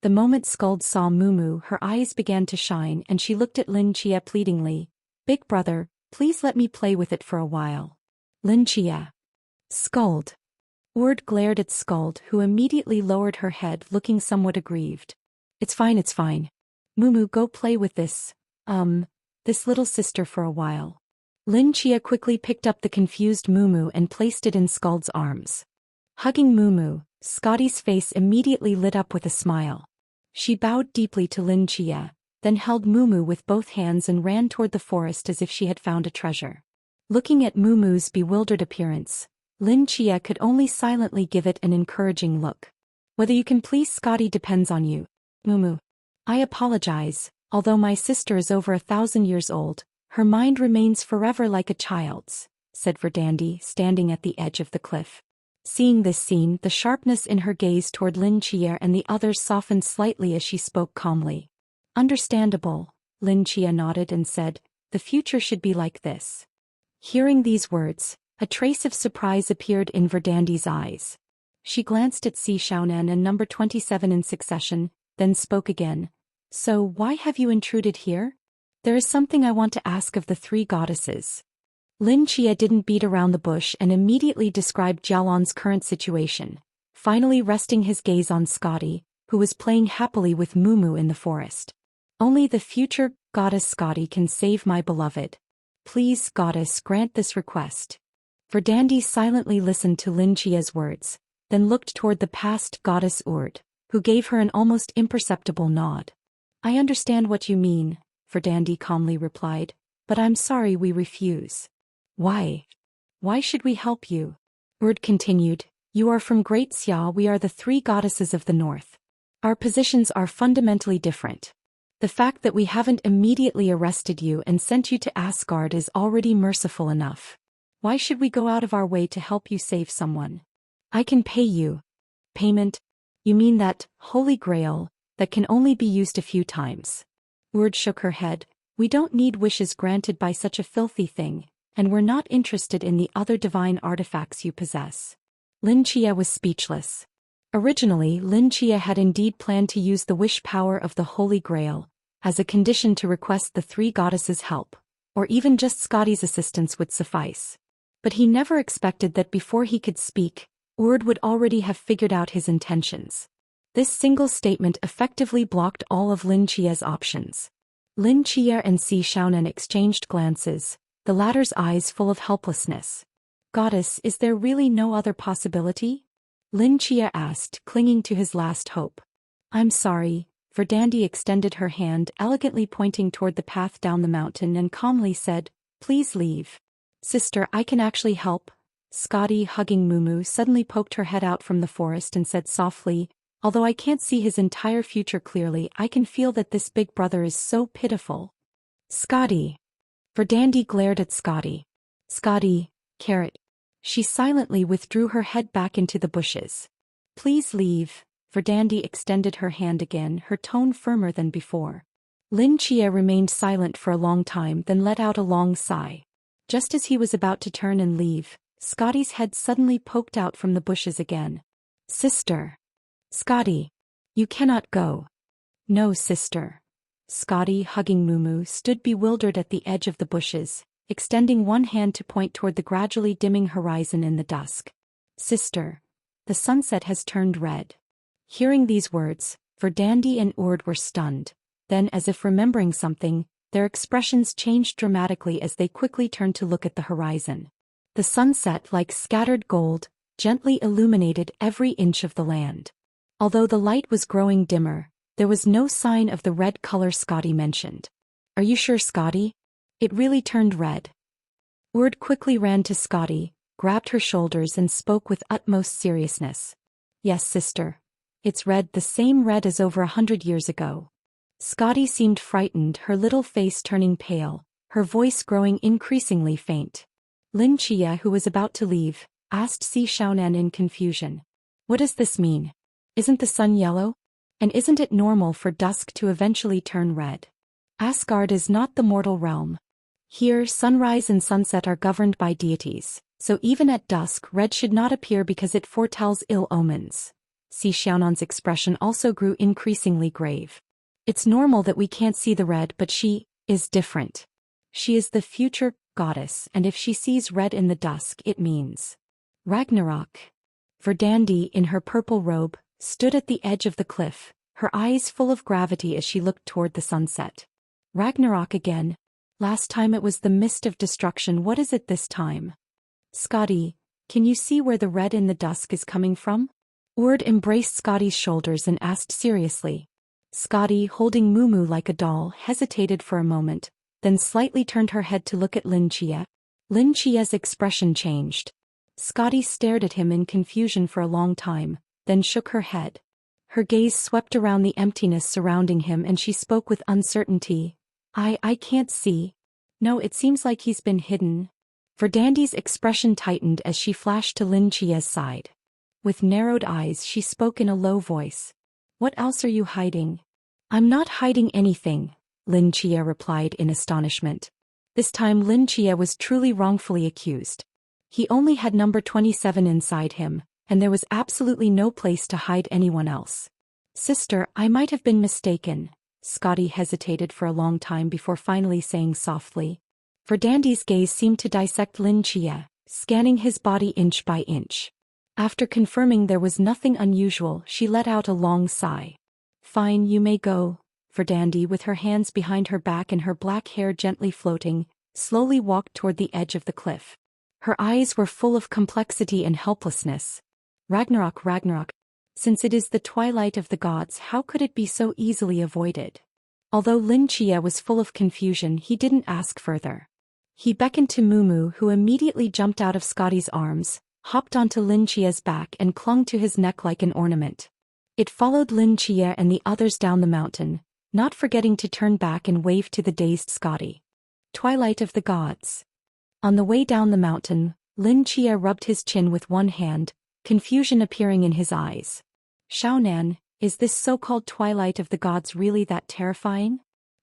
The moment Skuld saw Mumu, her eyes began to shine and she looked at Lin Chia pleadingly. Big brother, please let me play with it for a while. Lin Chia. Skuld. Urd glared at Skuld, who immediately lowered her head, looking somewhat aggrieved. It's fine, it's fine. Mumu, go play with this little sister for a while. Lin Chia quickly picked up the confused Mumu and placed it in Skuld's arms. Hugging Mumu, Scotty's face immediately lit up with a smile. She bowed deeply to Lin Chia, then held Mumu with both hands and ran toward the forest as if she had found a treasure. Looking at Mumu's bewildered appearance, Lin Chia could only silently give it an encouraging look. Whether you can please Scotty depends on you. Mumu. I apologize, although my sister is over 1,000 years old, her mind remains forever like a child's, said Verdandi, standing at the edge of the cliff. Seeing this scene, the sharpness in her gaze toward Lin Chia and the others softened slightly as she spoke calmly. Understandable, Lin Chia nodded and said, the future should be like this. Hearing these words, a trace of surprise appeared in Verdandie's eyes. She glanced at Si Xiaonan and number 27 in succession, then spoke again. So why have you intruded here? There is something I want to ask of the three goddesses. Lin Chia didn't beat around the bush and immediately described Jialan's current situation, finally resting his gaze on Scotty, who was playing happily with Mumu in the forest. Only the future goddess Scotty can save my beloved. Please, goddess, grant this request. Verdandie silently listened to Lin Chia's words, then looked toward the past goddess Urd, who gave her an almost imperceptible nod. I understand what you mean, Verdandie calmly replied, but I'm sorry we refuse. Why? Why should we help you? Urd continued, you are from Great Xia, we are the three goddesses of the north. Our positions are fundamentally different. The fact that we haven't immediately arrested you and sent you to Asgard is already merciful enough. Why should we go out of our way to help you save someone? I can pay you. Payment? You mean that holy grail that can only be used a few times? Urd shook her head. We don't need wishes granted by such a filthy thing, and we're not interested in the other divine artifacts you possess. Lin Chia was speechless. Originally, Lin Chia had indeed planned to use the wish power of the Holy Grail as a condition to request the three goddesses' help, or even just Scotty's assistance would suffice. But he never expected that before he could speak, Urd would already have figured out his intentions. This single statement effectively blocked all of Lin Chia's options. Lin Chia and Si Xiaonan exchanged glances, the latter's eyes full of helplessness. Goddess, is there really no other possibility? Lin Chia asked, clinging to his last hope. I'm sorry. Verdandie extended her hand, elegantly pointing toward the path down the mountain, and calmly said, please leave. Sister, I can actually help. Scotty, hugging Mumu, suddenly poked her head out from the forest and said softly, although I can't see his entire future clearly, I can feel that this big brother is so pitiful. Scotty. Verdandie glared at Scotty. Scotty, carrot. She silently withdrew her head back into the bushes. Please leave. Verdandie extended her hand again, her tone firmer than before. Lin Chia remained silent for a long time, then let out a long sigh. Just as he was about to turn and leave, Scotty's head suddenly poked out from the bushes again. Sister. Scotty. You cannot go. No, sister. Scotty, hugging Mumu, stood bewildered at the edge of the bushes, extending one hand to point toward the gradually dimming horizon in the dusk. Sister. The sunset has turned red. Hearing these words, Verdandie and Urd were stunned. Then, as if remembering something, their expressions changed dramatically as they quickly turned to look at the horizon. The sunset, like scattered gold, gently illuminated every inch of the land. Although the light was growing dimmer, there was no sign of the red color Scotty mentioned. Are you sure, Scotty? It really turned red. Urd quickly ran to Scotty, grabbed her shoulders and spoke with utmost seriousness. Yes, sister. It's red, the same red as over 100 years ago. Scotty seemed frightened, her little face turning pale, her voice growing increasingly faint. Lin Chia, who was about to leave, asked Si Xiaonan in confusion. What does this mean? Isn't the sun yellow? And isn't it normal for dusk to eventually turn red? Asgard is not the mortal realm. Here, sunrise and sunset are governed by deities, so even at dusk red should not appear because it foretells ill omens. Si Xiaonan's expression also grew increasingly grave. It's normal that we can't see the red, but she is different. She is the future goddess, and if she sees red in the dusk, it means Ragnarok. Verdandie, in her purple robe, stood at the edge of the cliff, her eyes full of gravity as she looked toward the sunset. Ragnarok again. Last time it was the mist of destruction. What is it this time? Scotty, can you see where the red in the dusk is coming from? Urd embraced Scotty's shoulders and asked seriously. Scotty, holding Mumu like a doll, hesitated for a moment, then slightly turned her head to look at Lin Chia. Lin Chia's expression changed. Scotty stared at him in confusion for a long time, then shook her head. Her gaze swept around the emptiness surrounding him and she spoke with uncertainty. I can't see. No, it seems like he's been hidden. Verdandie's expression tightened as she flashed to Lin Chia's side. With narrowed eyes she spoke in a low voice. What else are you hiding? I'm not hiding anything, Lin Chia replied in astonishment. This time Lin Chia was truly wrongfully accused. He only had number 27 inside him, and there was absolutely no place to hide anyone else. Sister, I might have been mistaken. Scotty hesitated for a long time before finally saying softly. Verdandie's gaze seemed to dissect Lin Chia, scanning his body inch by inch. After confirming there was nothing unusual, she let out a long sigh. Fine, you may go. Verdandie, with her hands behind her back and her black hair gently floating, slowly walked toward the edge of the cliff. Her eyes were full of complexity and helplessness. Ragnarok. Since it is the twilight of the gods, how could it be so easily avoided? Although Lin Chia was full of confusion, he didn't ask further. He beckoned to Mumu, who immediately jumped out of Scotty's arms, hopped onto Lin Chia's back and clung to his neck like an ornament. It followed Lin Chia and the others down the mountain, not forgetting to turn back and wave to the dazed Scotty. Twilight of the gods. On the way down the mountain, Lin Chia rubbed his chin with one hand, confusion appearing in his eyes. Xiaonan, is this so-called twilight of the gods really that terrifying?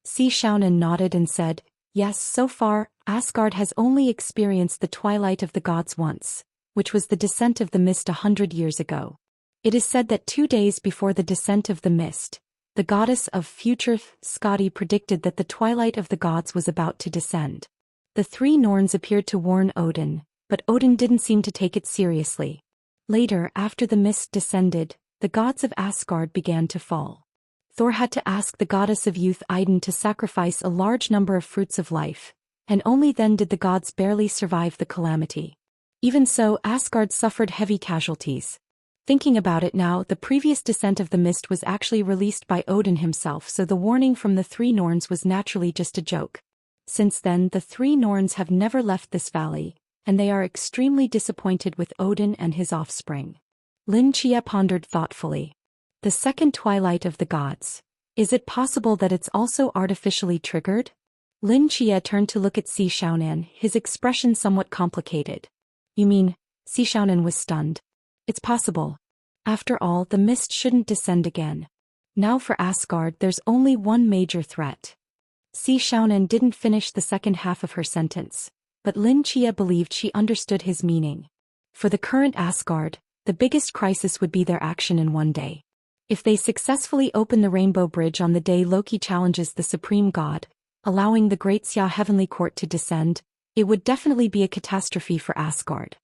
Xiaonan nodded and said, yes, so far, Asgard has only experienced the twilight of the gods once, which was the descent of the mist 100 years ago. It is said that 2 days before the descent of the mist, the goddess of future Scotty predicted that the twilight of the gods was about to descend. The 3 Norns appeared to warn Odin, but Odin didn't seem to take it seriously. Later, after the mist descended, the gods of Asgard began to fall. Thor had to ask the goddess of youth Idun to sacrifice a large number of fruits of life, and only then did the gods barely survive the calamity. Even so, Asgard suffered heavy casualties. Thinking about it now, the previous descent of the mist was actually released by Odin himself, so the warning from the 3 Norns was naturally just a joke. Since then, the 3 Norns have never left this valley, and they are extremely disappointed with Odin and his offspring. Lin Chia pondered thoughtfully. The second twilight of the gods. Is it possible that it's also artificially triggered? Lin Chia turned to look at Xiaonan, his expression somewhat complicated. You mean? Xiaonan was stunned. It's possible. After all, the mist shouldn't descend again. Now for Asgard, there's only one major threat. Xiaonan didn't finish the second half of her sentence, but Lin Chia believed she understood his meaning. For the current Asgard, the biggest crisis would be their action in one day. If they successfully open the Rainbow Bridge on the day Loki challenges the Supreme God, allowing the Great Xia Heavenly Court to descend, it would definitely be a catastrophe for Asgard.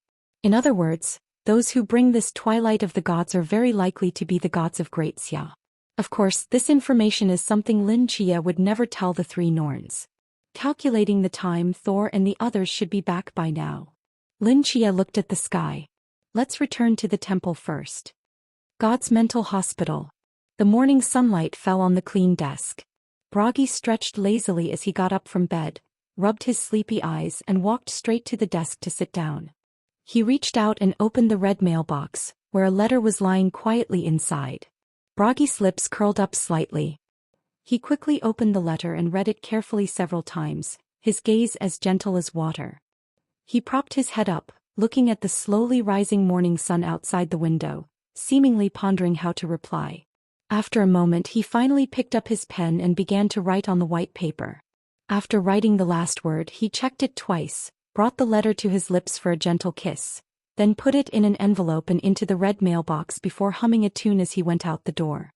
In other words, those who bring this twilight of the gods are very likely to be the gods of Great Xia. Of course, this information is something Lin Chia would never tell the 3 Norns. Calculating the time, Thor and the others should be back by now. Lin Chia looked at the sky. Let's return to the temple first. God's mental hospital. The morning sunlight fell on the clean desk. Bragi stretched lazily as he got up from bed, rubbed his sleepy eyes and walked straight to the desk to sit down. He reached out and opened the red mailbox, where a letter was lying quietly inside. Bragi's lips curled up slightly. He quickly opened the letter and read it carefully several times, his gaze as gentle as water. He propped his head up, looking at the slowly rising morning sun outside the window, seemingly pondering how to reply. After a moment he finally picked up his pen and began to write on the white paper. After writing the last word, he checked it twice, brought the letter to his lips for a gentle kiss, then put it in an envelope and into the red mailbox before humming a tune as he went out the door.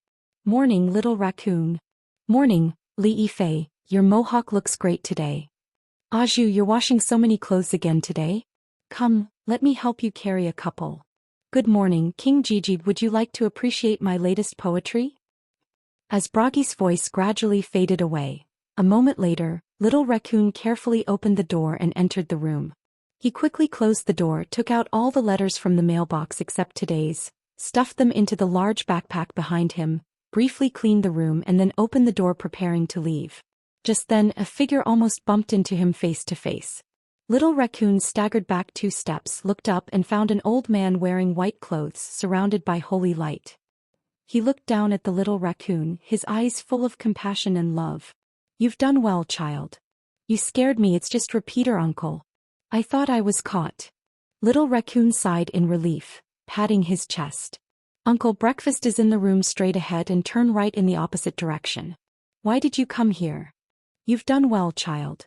Morning, little raccoon. Morning, Li Yifei, your mohawk looks great today. Aju, you're washing so many clothes again today? Come, let me help you carry a couple. Good morning, King Gigi, would you like to appreciate my latest poetry? As Bragi's voice gradually faded away, a moment later, Little Raccoon carefully opened the door and entered the room. He quickly closed the door, took out all the letters from the mailbox except today's, stuffed them into the large backpack behind him, briefly cleaned the room and then opened the door preparing to leave. Just then, a figure almost bumped into him face to face. Little Raccoon staggered back 2 steps, looked up and found an old man wearing white clothes surrounded by holy light. He looked down at the little raccoon, his eyes full of compassion and love. You've done well, child. You scared me, it's just repeater, uncle. I thought I was caught. Little Raccoon sighed in relief, patting his chest. Uncle, breakfast is in the room straight ahead and turn right in the opposite direction. Why did you come here? You've done well, child.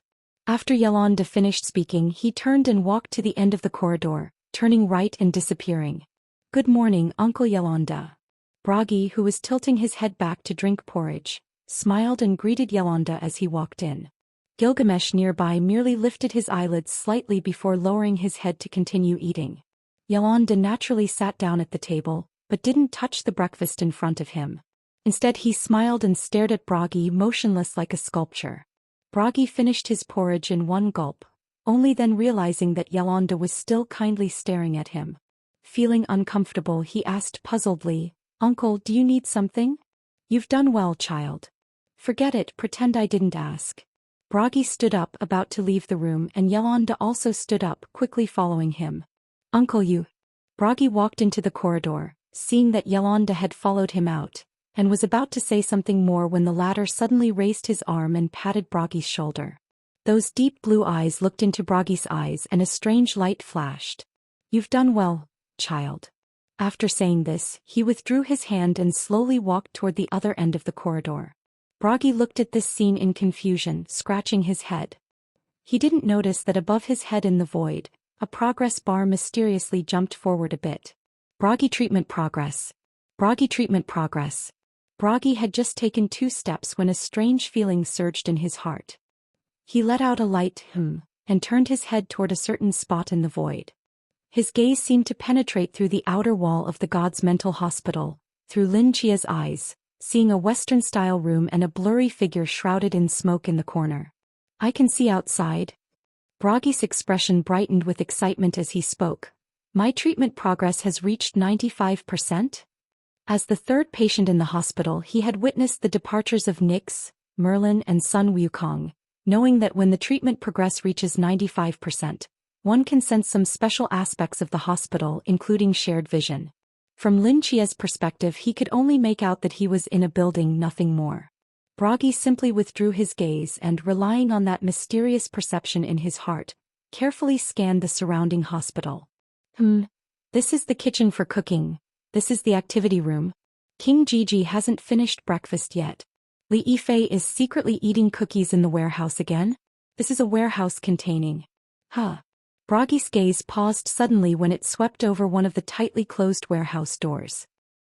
After Yolanda finished speaking, he turned and walked to the end of the corridor, turning right and disappearing. "Good morning, Uncle Yolanda." Bragi, who was tilting his head back to drink porridge, smiled and greeted Yolanda as he walked in. Gilgamesh nearby merely lifted his eyelids slightly before lowering his head to continue eating. Yolanda naturally sat down at the table, but didn't touch the breakfast in front of him. Instead he smiled and stared at Bragi, motionless like a sculpture. Bragi finished his porridge in one gulp, only then realizing that Yolanda was still kindly staring at him. Feeling uncomfortable, he asked puzzledly, "Uncle, do you need something?" "You've done well, child. Forget it, pretend I didn't ask." Bragi stood up, about to leave the room, and Yolanda also stood up, quickly following him. "Uncle, you..." Bragi walked into the corridor, seeing that Yolanda had followed him out, and was about to say something more when the latter suddenly raised his arm and patted Bragi's shoulder. Those deep blue eyes looked into Bragi's eyes and a strange light flashed. "You've done well, child." After saying this, he withdrew his hand and slowly walked toward the other end of the corridor. Bragi looked at this scene in confusion, scratching his head. He didn't notice that above his head in the void, a progress bar mysteriously jumped forward a bit. Bragi treatment progress. Bragi treatment progress. Bragi had just taken 2 steps when a strange feeling surged in his heart. He let out a light and turned his head toward a certain spot in the void. His gaze seemed to penetrate through the outer wall of the god's mental hospital, through Lin Chia's eyes, seeing a Western-style room and a blurry figure shrouded in smoke in the corner. "I can see outside." Bragi's expression brightened with excitement as he spoke. "My treatment progress has reached 95%? As the 3rd patient in the hospital, he had witnessed the departures of Nyx, Merlin and Sun Wukong, knowing that when the treatment progress reaches 95%, one can sense some special aspects of the hospital, including shared vision. From Lin Chia's perspective, he could only make out that he was in a building, nothing more. Bragi simply withdrew his gaze and, relying on that mysterious perception in his heart, carefully scanned the surrounding hospital. This is the kitchen for cooking. This is the activity room. King Gigi hasn't finished breakfast yet. Li Yifei is secretly eating cookies in the warehouse again. This is a warehouse containing... Bragi's gaze paused suddenly when it swept over one of the tightly closed warehouse doors.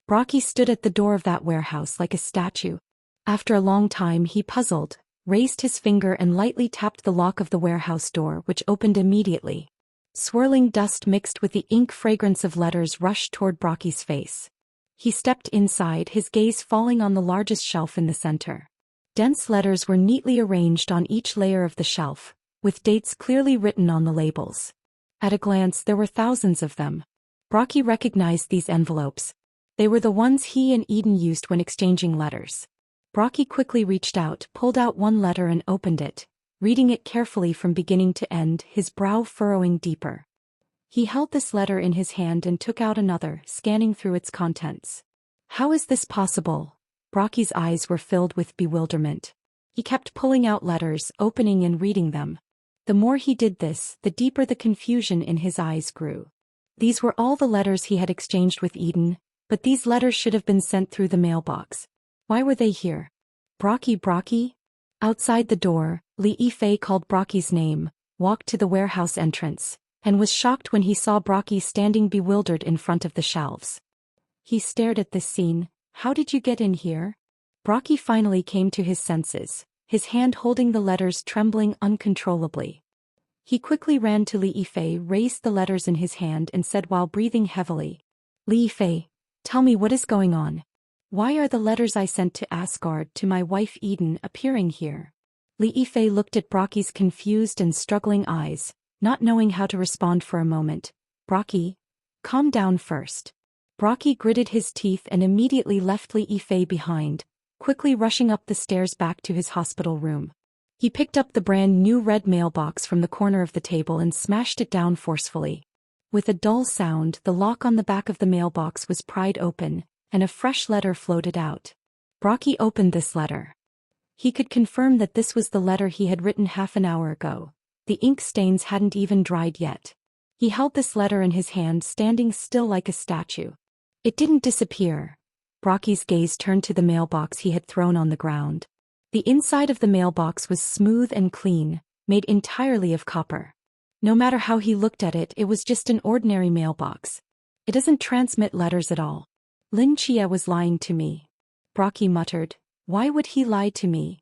Bragi stood at the door of that warehouse like a statue. After a long time he puzzled, raised his finger and lightly tapped the lock of the warehouse door, which opened immediately. Swirling dust mixed with the ink fragrance of letters rushed toward Bragi's face. He stepped inside, his gaze falling on the largest shelf in the center. Dense letters were neatly arranged on each layer of the shelf, with dates clearly written on the labels. At a glance there were thousands of them. Bragi recognized these envelopes. They were the ones he and Eden used when exchanging letters. Bragi quickly reached out, pulled out one letter and opened it, reading it carefully from beginning to end, his brow furrowing deeper. He held this letter in his hand and took out another, scanning through its contents. How is this possible? Bragi's eyes were filled with bewilderment. He kept pulling out letters, opening and reading them. The more he did this, the deeper the confusion in his eyes grew. These were all the letters he had exchanged with Eden, but these letters should have been sent through the mailbox. Why were they here? Bragi? Outside the door, Li Yifei called Bragi's name, walked to the warehouse entrance, and was shocked when he saw Bragi standing bewildered in front of the shelves. He stared at this scene. How did you get in here? Bragi finally came to his senses, his hand holding the letters trembling uncontrollably. He quickly ran to Li Yifei, raised the letters in his hand and said while breathing heavily, "Li Yifei, tell me what is going on. Why are the letters I sent to Asgard to my wife Eden appearing here?" Li Yifei looked at Bragi's confused and struggling eyes, not knowing how to respond for a moment. "Bragi, calm down first." Bragi gritted his teeth and immediately left Li Yifei behind, quickly rushing up the stairs back to his hospital room. He picked up the brand new red mailbox from the corner of the table and smashed it down forcefully. With a dull sound, the lock on the back of the mailbox was pried open, and a fresh letter floated out. Bragi opened this letter. He could confirm that this was the letter he had written half an hour ago. The ink stains hadn't even dried yet. He held this letter in his hand, standing still like a statue. It didn't disappear. Bragi's gaze turned to the mailbox he had thrown on the ground. The inside of the mailbox was smooth and clean, made entirely of copper. No matter how he looked at it, it was just an ordinary mailbox. It doesn't transmit letters at all. Lin Chia was lying to me. Brocky muttered. Why would he lie to me?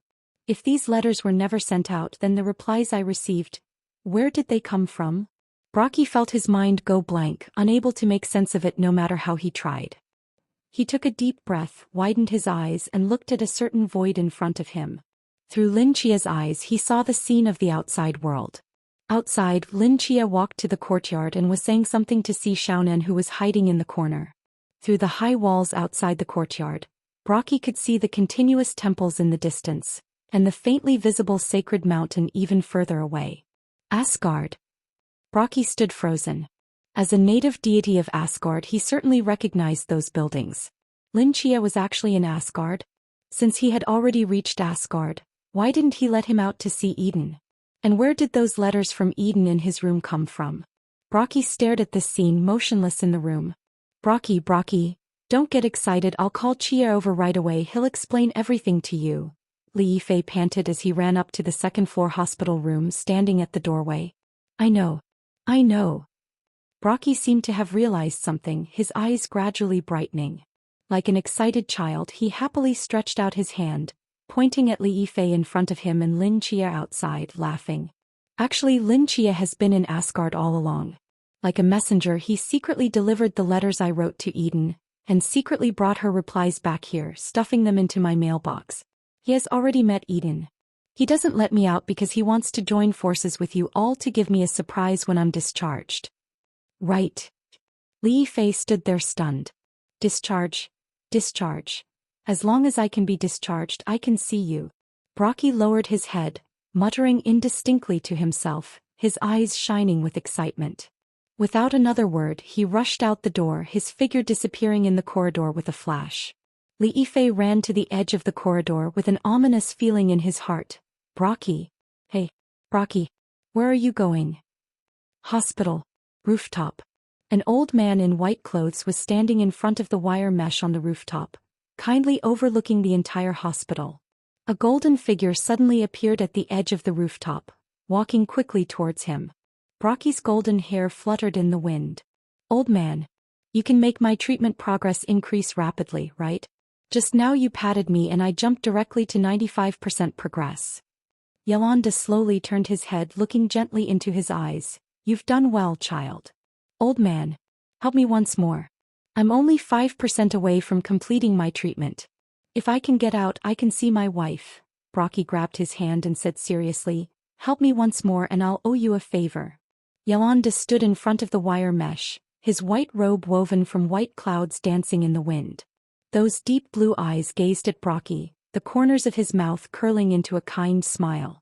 If these letters were never sent out, then the replies I received, where did they come from? Brocky felt his mind go blank, unable to make sense of it no matter how he tried. He took a deep breath, widened his eyes, and looked at a certain void in front of him. Through Lin Chia's eyes he saw the scene of the outside world. Outside, Lin Chia walked to the courtyard and was saying something to Si Xiaonan, who was hiding in the corner. Through the high walls outside the courtyard, Brocky could see the continuous temples in the distance, and the faintly visible sacred mountain even further away. Asgard. Brocky stood frozen. As a native deity of Asgard, he certainly recognized those buildings. Lin Chia was actually in Asgard? Since he had already reached Asgard, why didn't he let him out to see Eden? And where did those letters from Eden in his room come from? Brocky stared at this scene, motionless in the room. Brocky, don't get excited, I'll call Chia over right away, he'll explain everything to you. Li Yifei panted as he ran up to the second-floor hospital room, standing at the doorway. I know. Brocky seemed to have realized something, his eyes gradually brightening. Like an excited child, he happily stretched out his hand, pointing at Li Yifei in front of him and Lin Chia outside, laughing. Actually, Lin Chia has been in Asgard all along. Like a messenger, he secretly delivered the letters I wrote to Eden, and secretly brought her replies back here, stuffing them into my mailbox. He has already met Eden. He doesn't let me out because he wants to join forces with you all to give me a surprise when I'm discharged. Right. Li Yifei stood there stunned. Discharge. As long as I can be discharged, I can see you. Brocky lowered his head, muttering indistinctly to himself, his eyes shining with excitement. Without another word, he rushed out the door, his figure disappearing in the corridor with a flash. Li Yifei ran to the edge of the corridor with an ominous feeling in his heart. Brocky. Hey, Brocky. Where are you going? Hospital. Rooftop. An old man in white clothes was standing in front of the wire mesh on the rooftop, kindly overlooking the entire hospital. A golden figure suddenly appeared at the edge of the rooftop, walking quickly towards him. Brocky's golden hair fluttered in the wind. Old man. You can make my treatment progress increase rapidly, right? Just now you patted me and I jumped directly to 95% progress. Yolanda slowly turned his head, looking gently into his eyes. You've done well, child. Old man. Help me once more. I'm only 5% away from completing my treatment. If I can get out, I can see my wife. Brocky grabbed his hand and said seriously, help me once more and I'll owe you a favor. Yolanda stood in front of the wire mesh, his white robe woven from white clouds dancing in the wind. Those deep blue eyes gazed at Brocky, the corners of his mouth curling into a kind smile.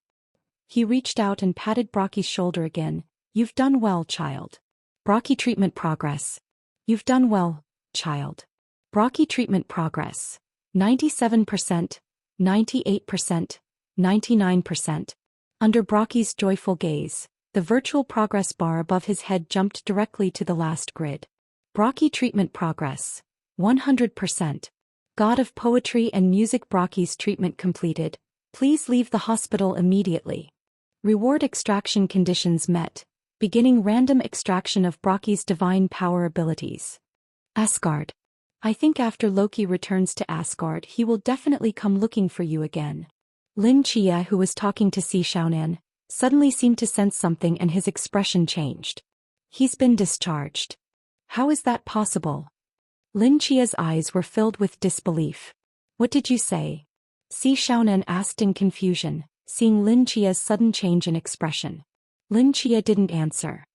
He reached out and patted Brocky's shoulder again. You've done well, child. Brocky treatment progress. You've done well, child. Brocky treatment progress. 97%, 98%, 99%. Under Brocky's joyful gaze, the virtual progress bar above his head jumped directly to the last grid. Brocky treatment progress. 100%. God of poetry and music. Brocky's treatment completed. Please leave the hospital immediately. Reward extraction conditions met. Beginning random extraction of Brocky's divine power abilities. Asgard. I think after Loki returns to Asgard he will definitely come looking for you again. Lin Chia, who was talking to Si Xiaonan, suddenly seemed to sense something and his expression changed. He's been discharged. How is that possible? Lin Chia's eyes were filled with disbelief. What did you say? Si Xiaonan asked in confusion, seeing Lin Chia's sudden change in expression. Lin Chia didn't answer.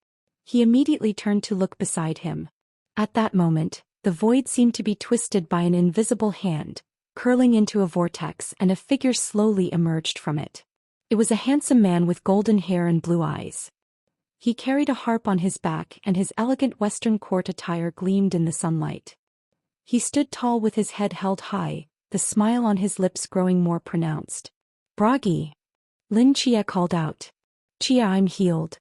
He immediately turned to look beside him. At that moment, the void seemed to be twisted by an invisible hand, curling into a vortex, and a figure slowly emerged from it. It was a handsome man with golden hair and blue eyes. He carried a harp on his back and his elegant Western court attire gleamed in the sunlight. He stood tall with his head held high, the smile on his lips growing more pronounced. Bragi. Lin Chia called out. Chia, I'm healed.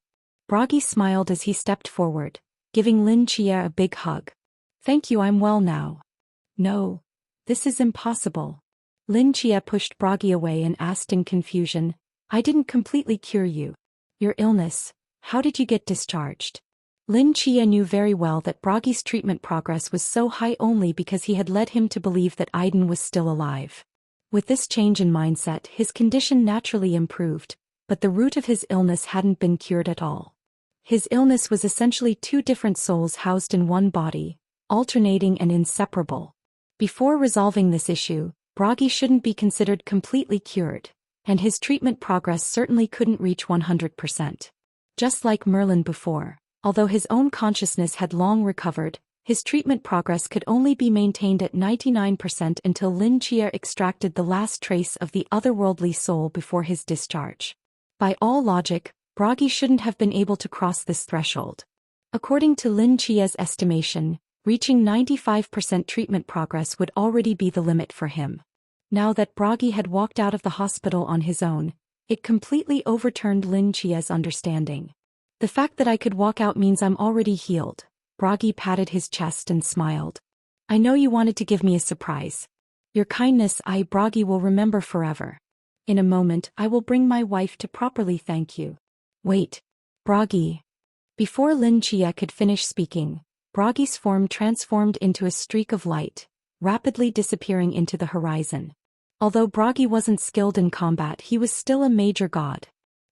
Bragi smiled as he stepped forward, giving Lin Chia a big hug. Thank you, I'm well now. No. This is impossible. Lin Chia pushed Bragi away and asked in confusion, I didn't completely cure you. Your illness, how did you get discharged? Lin Chia knew very well that Bragi's treatment progress was so high only because he had led him to believe that Aiden was still alive. With this change in mindset, his condition naturally improved, but the root of his illness hadn't been cured at all. His illness was essentially two different souls housed in one body, alternating and inseparable. Before resolving this issue, Bragi shouldn't be considered completely cured, and his treatment progress certainly couldn't reach 100%. Just like Merlin before, although his own consciousness had long recovered, his treatment progress could only be maintained at 99% until Lin Chia extracted the last trace of the otherworldly soul before his discharge. By all logic, Bragi shouldn't have been able to cross this threshold. According to Lin Chia's estimation, reaching 95% treatment progress would already be the limit for him. Now that Bragi had walked out of the hospital on his own, it completely overturned Lin Chia's understanding. The fact that I could walk out means I'm already healed. Bragi patted his chest and smiled. I know you wanted to give me a surprise. Your kindness Bragi will remember forever. In a moment I will bring my wife to properly thank you. Wait. Bragi. Before Lin Chia could finish speaking, Bragi's form transformed into a streak of light, rapidly disappearing into the horizon. Although Bragi wasn't skilled in combat, he was still a major god.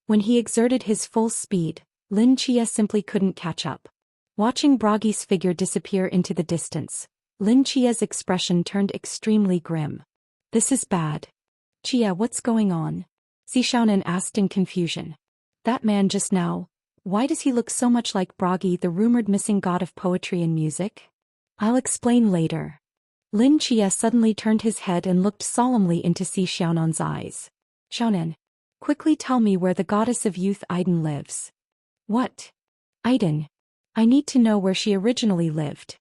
When he exerted his full speed, Lin Chia simply couldn't catch up. Watching Bragi's figure disappear into the distance, Lin Chia's expression turned extremely grim. This is bad. Chia, what's going on? Si Xiaonan asked in confusion. That man just now, why does he look so much like Bragi, the rumored missing god of poetry and music? I'll explain later. Lin Chia suddenly turned his head and looked solemnly into Si Xiaonan's eyes. Xiaonan, quickly tell me where the goddess of youth Aiden lives. What? Aiden? I need to know where she originally lived.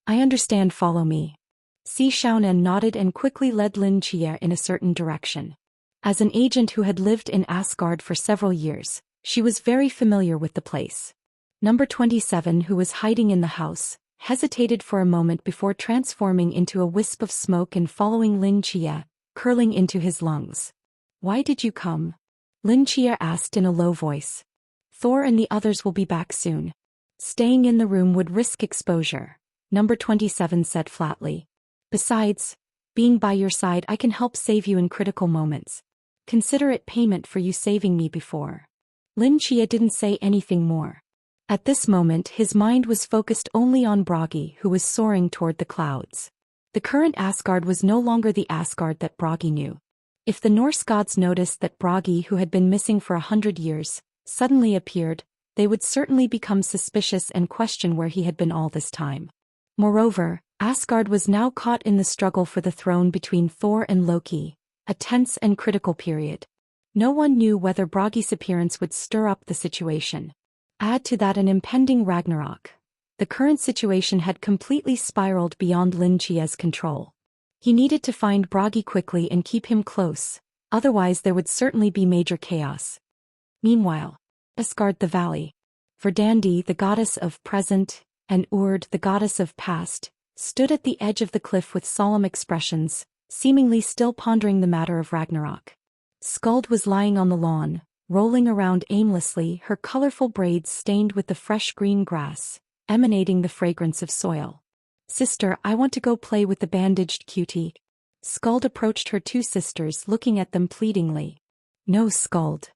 I understand, follow me. Si Xiaonan nodded and quickly led Lin Chia in a certain direction. As an agent who had lived in Asgard for several years, she was very familiar with the place. Number 27, who was hiding in the house, hesitated for a moment before transforming into a wisp of smoke and following Lin Chia, curling into his lungs. Why did you come? Lin Chia asked in a low voice. Thor and the others will be back soon. Staying in the room would risk exposure, Number 27 said flatly. Besides, being by your side I can help save you in critical moments. Consider it payment for you saving me before. Lin Chia didn't say anything more. At this moment his mind was focused only on Bragi, who was soaring toward the clouds. The current Asgard was no longer the Asgard that Bragi knew. If the Norse gods noticed that Bragi, who had been missing for 100 years, suddenly appeared, they would certainly become suspicious and question where he had been all this time. Moreover, Asgard was now caught in the struggle for the throne between Thor and Loki, a tense and critical period. No one knew whether Bragi's appearance would stir up the situation. Add to that an impending Ragnarok. The current situation had completely spiraled beyond Lin Chia's control. He needed to find Bragi quickly and keep him close, otherwise there would certainly be major chaos. Meanwhile, Asgard the Valley. Verdandi, the goddess of present, and Urd, the goddess of past, stood at the edge of the cliff with solemn expressions, seemingly still pondering the matter of Ragnarok. Skuld was lying on the lawn, rolling around aimlessly, her colorful braids stained with the fresh green grass, emanating the fragrance of soil. Sister, I want to go play with the bandaged cutie. Skuld approached her two sisters, looking at them pleadingly. No, Skuld.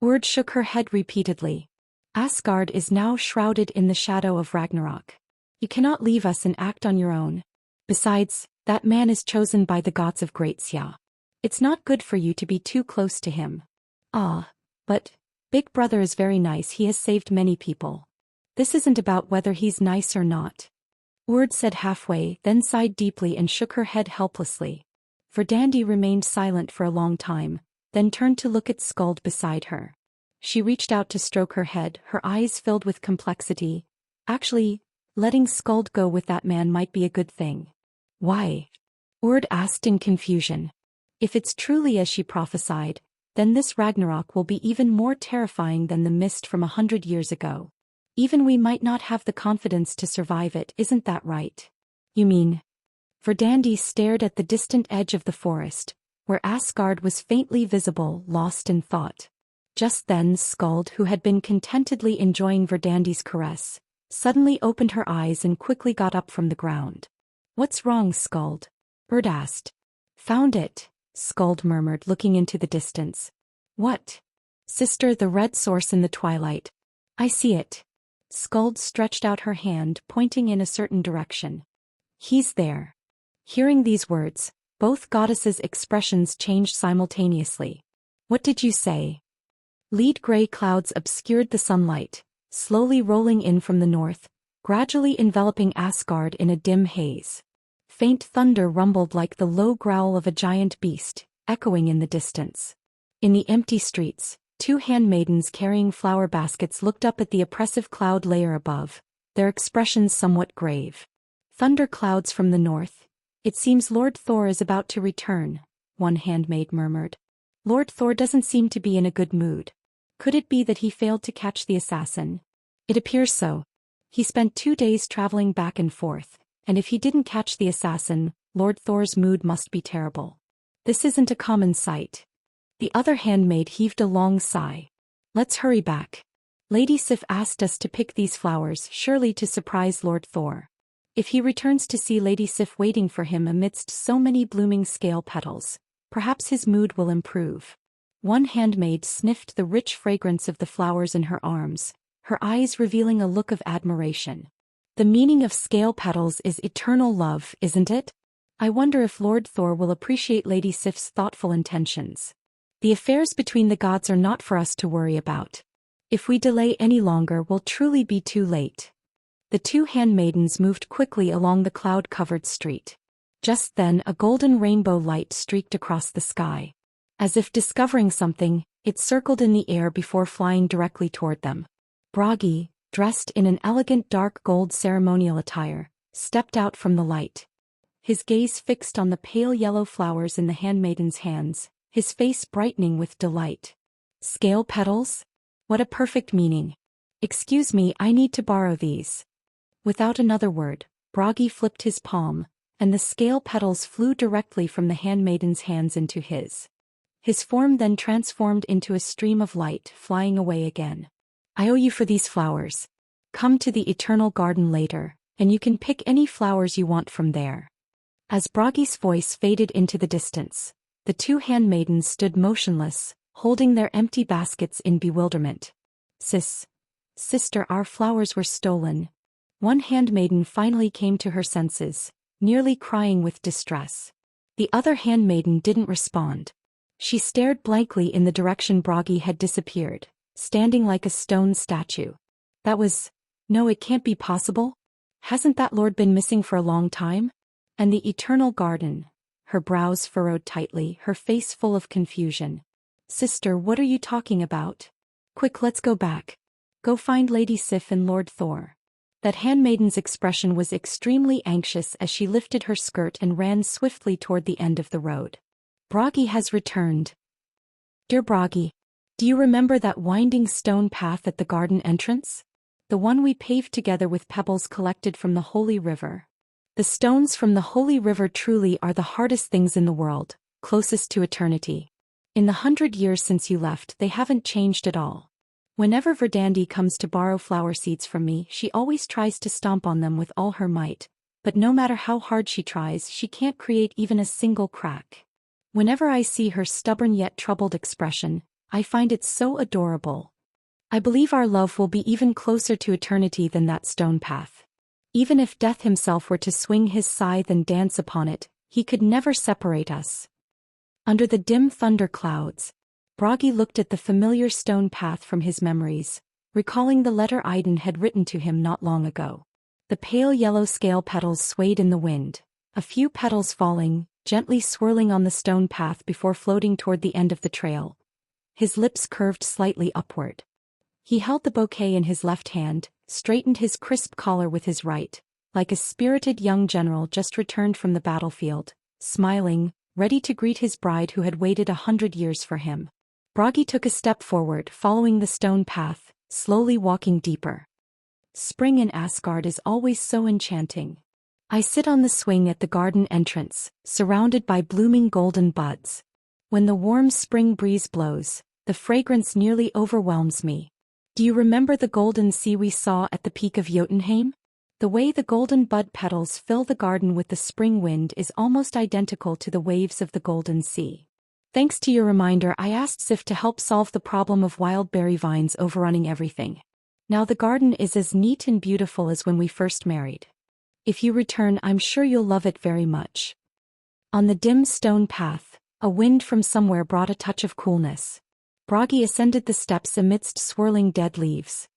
Urd shook her head repeatedly. Asgard is now shrouded in the shadow of Ragnarok. You cannot leave us and act on your own. Besides, that man is chosen by the gods of Great Xia. It's not good for you to be too close to him. Ah, but Big Brother is very nice. He has saved many people. This isn't about whether he's nice or not. Urd said halfway, then sighed deeply and shook her head helplessly. Verdandi remained silent for a long time, then turned to look at Skuld beside her. She reached out to stroke her head, her eyes filled with complexity. Actually, letting Skuld go with that man might be a good thing. Why? Urd asked in confusion. If it's truly as she prophesied, then this Ragnarok will be even more terrifying than the mist from 100 years ago. Even we might not have the confidence to survive it, isn't that right? You mean? Verdandi stared at the distant edge of the forest, where Asgard was faintly visible, lost in thought. Just then Skuld, who had been contentedly enjoying Verdandie's caress, suddenly opened her eyes and quickly got up from the ground. "What's wrong, Skuld?" Erd asked. "Found it," Skuld murmured, looking into the distance. "What?" "Sister, the red source in the twilight." "I see it." Skuld stretched out her hand, pointing in a certain direction. "He's there." Hearing these words, both goddesses' expressions changed simultaneously. "What did you say?" Lead gray clouds obscured the sunlight, slowly rolling in from the north, gradually enveloping Asgard in a dim haze. Faint thunder rumbled like the low growl of a giant beast, echoing in the distance. In the empty streets, two handmaidens carrying flower baskets looked up at the oppressive cloud layer above, their expressions somewhat grave. "Thunder clouds from the north. It seems Lord Thor is about to return," one handmaid murmured. "Lord Thor doesn't seem to be in a good mood. Could it be that he failed to catch the assassin?" "It appears so. He spent 2 days traveling back and forth, and if he didn't catch the assassin, Lord Thor's mood must be terrible. This isn't a common sight." The other handmaid heaved a long sigh. "Let's hurry back. Lady Sif asked us to pick these flowers, surely to surprise Lord Thor. If he returns to see Lady Sif waiting for him amidst so many blooming scale petals, perhaps his mood will improve." One handmaid sniffed the rich fragrance of the flowers in her arms, her eyes revealing a look of admiration. "The meaning of scale petals is eternal love, isn't it? I wonder if Lord Thor will appreciate Lady Sif's thoughtful intentions. The affairs between the gods are not for us to worry about. If we delay any longer, we'll truly be too late." The two handmaidens moved quickly along the cloud-covered street. Just then a golden rainbow light streaked across the sky. As if discovering something, it circled in the air before flying directly toward them. Bragi, dressed in an elegant dark gold ceremonial attire, stepped out from the light. His gaze fixed on the pale yellow flowers in the handmaiden's hands, his face brightening with delight. "Scale petals? What a perfect meaning. Excuse me, I need to borrow these." Without another word, Bragi flipped his palm, and the scale petals flew directly from the handmaiden's hands into his. His form then transformed into a stream of light, flying away again. "I owe you for these flowers. Come to the Eternal Garden later, and you can pick any flowers you want from there." As Bragi's voice faded into the distance, the two handmaidens stood motionless, holding their empty baskets in bewilderment. Sister, our flowers were stolen." One handmaiden finally came to her senses, nearly crying with distress. The other handmaiden didn't respond. She stared blankly in the direction Bragi had disappeared, standing like a stone statue. No, it can't be possible. Hasn't that lord been missing for a long time? And the Eternal Garden? Her brows furrowed tightly, her face full of confusion. "Sister, what are you talking about? Quick, let's go back. Go find Lady Sif and Lord Thor." That handmaiden's expression was extremely anxious as she lifted her skirt and ran swiftly toward the end of the road. "Bragi has returned. Dear Bragi, do you remember that winding stone path at the garden entrance? The one we paved together with pebbles collected from the Holy River. The stones from the Holy River truly are the hardest things in the world, closest to eternity. In the 100 years since you left, they haven't changed at all. Whenever Verdandie comes to borrow flower seeds from me, she always tries to stomp on them with all her might, but no matter how hard she tries, she can't create even a single crack. Whenever I see her stubborn yet troubled expression, I find it so adorable. I believe our love will be even closer to eternity than that stone path. Even if Death himself were to swing his scythe and dance upon it, he could never separate us." Under the dim thunder clouds, Bragi looked at the familiar stone path from his memories, recalling the letter Idun had written to him not long ago. The pale yellow scale petals swayed in the wind, a few petals falling, gently swirling on the stone path before floating toward the end of the trail. His lips curved slightly upward. He held the bouquet in his left hand, straightened his crisp collar with his right, like a spirited young general just returned from the battlefield, smiling, ready to greet his bride who had waited 100 years for him. Bragi took a step forward, following the stone path, slowly walking deeper. "Spring in Asgard is always so enchanting. I sit on the swing at the garden entrance, surrounded by blooming golden buds. When the warm spring breeze blows, the fragrance nearly overwhelms me. Do you remember the golden sea we saw at the peak of Jotunheim? The way the golden bud petals fill the garden with the spring wind is almost identical to the waves of the golden sea. Thanks to your reminder, I asked Sif to help solve the problem of wild berry vines overrunning everything. Now the garden is as neat and beautiful as when we first married. If you return, I'm sure you'll love it very much. On the dim stone path, a wind from somewhere brought a touch of coolness. Bragi ascended the steps amidst swirling dead leaves.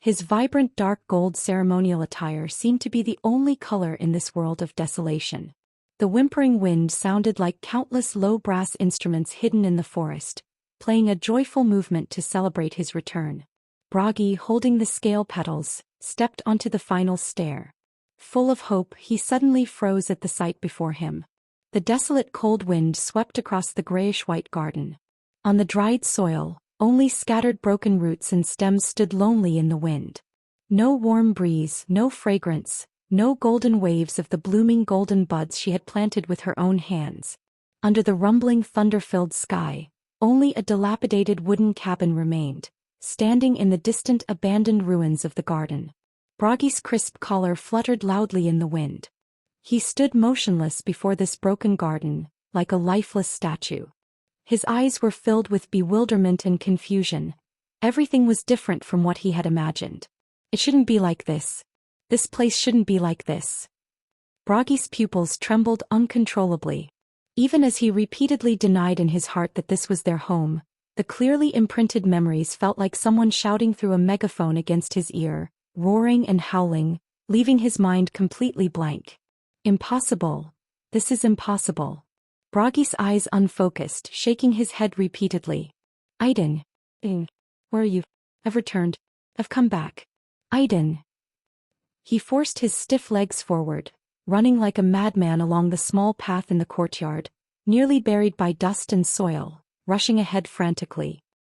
His vibrant dark gold ceremonial attire seemed to be the only color in this world of desolation. The whimpering wind sounded like countless low brass instruments hidden in the forest, playing a joyful movement to celebrate his return. Bragi, holding the scale petals, stepped onto the final stair. Full of hope, he suddenly froze at the sight before him. The desolate cold wind swept across the grayish-white garden. On the dried soil, only scattered broken roots and stems stood lonely in the wind. No warm breeze, no fragrance, no golden waves of the blooming golden buds she had planted with her own hands. Under the rumbling thunder-filled sky, only a dilapidated wooden cabin remained, standing in the distant abandoned ruins of the garden. Bragi's crisp collar fluttered loudly in the wind. He stood motionless before this broken garden, like a lifeless statue. His eyes were filled with bewilderment and confusion. Everything was different from what he had imagined. It shouldn't be like this. This place shouldn't be like this. Bragi's pupils trembled uncontrollably. Even as he repeatedly denied in his heart that this was their home, the clearly imprinted memories felt like someone shouting through a megaphone against his ear, roaring and howling, leaving his mind completely blank. Impossible. This is impossible. Bragi's eyes unfocused, shaking his head repeatedly. Aiden. Where are you? I've returned. I've come back. Aiden. He forced his stiff legs forward, running like a madman along the small path in the courtyard, nearly buried by dust and soil, rushing ahead frantically.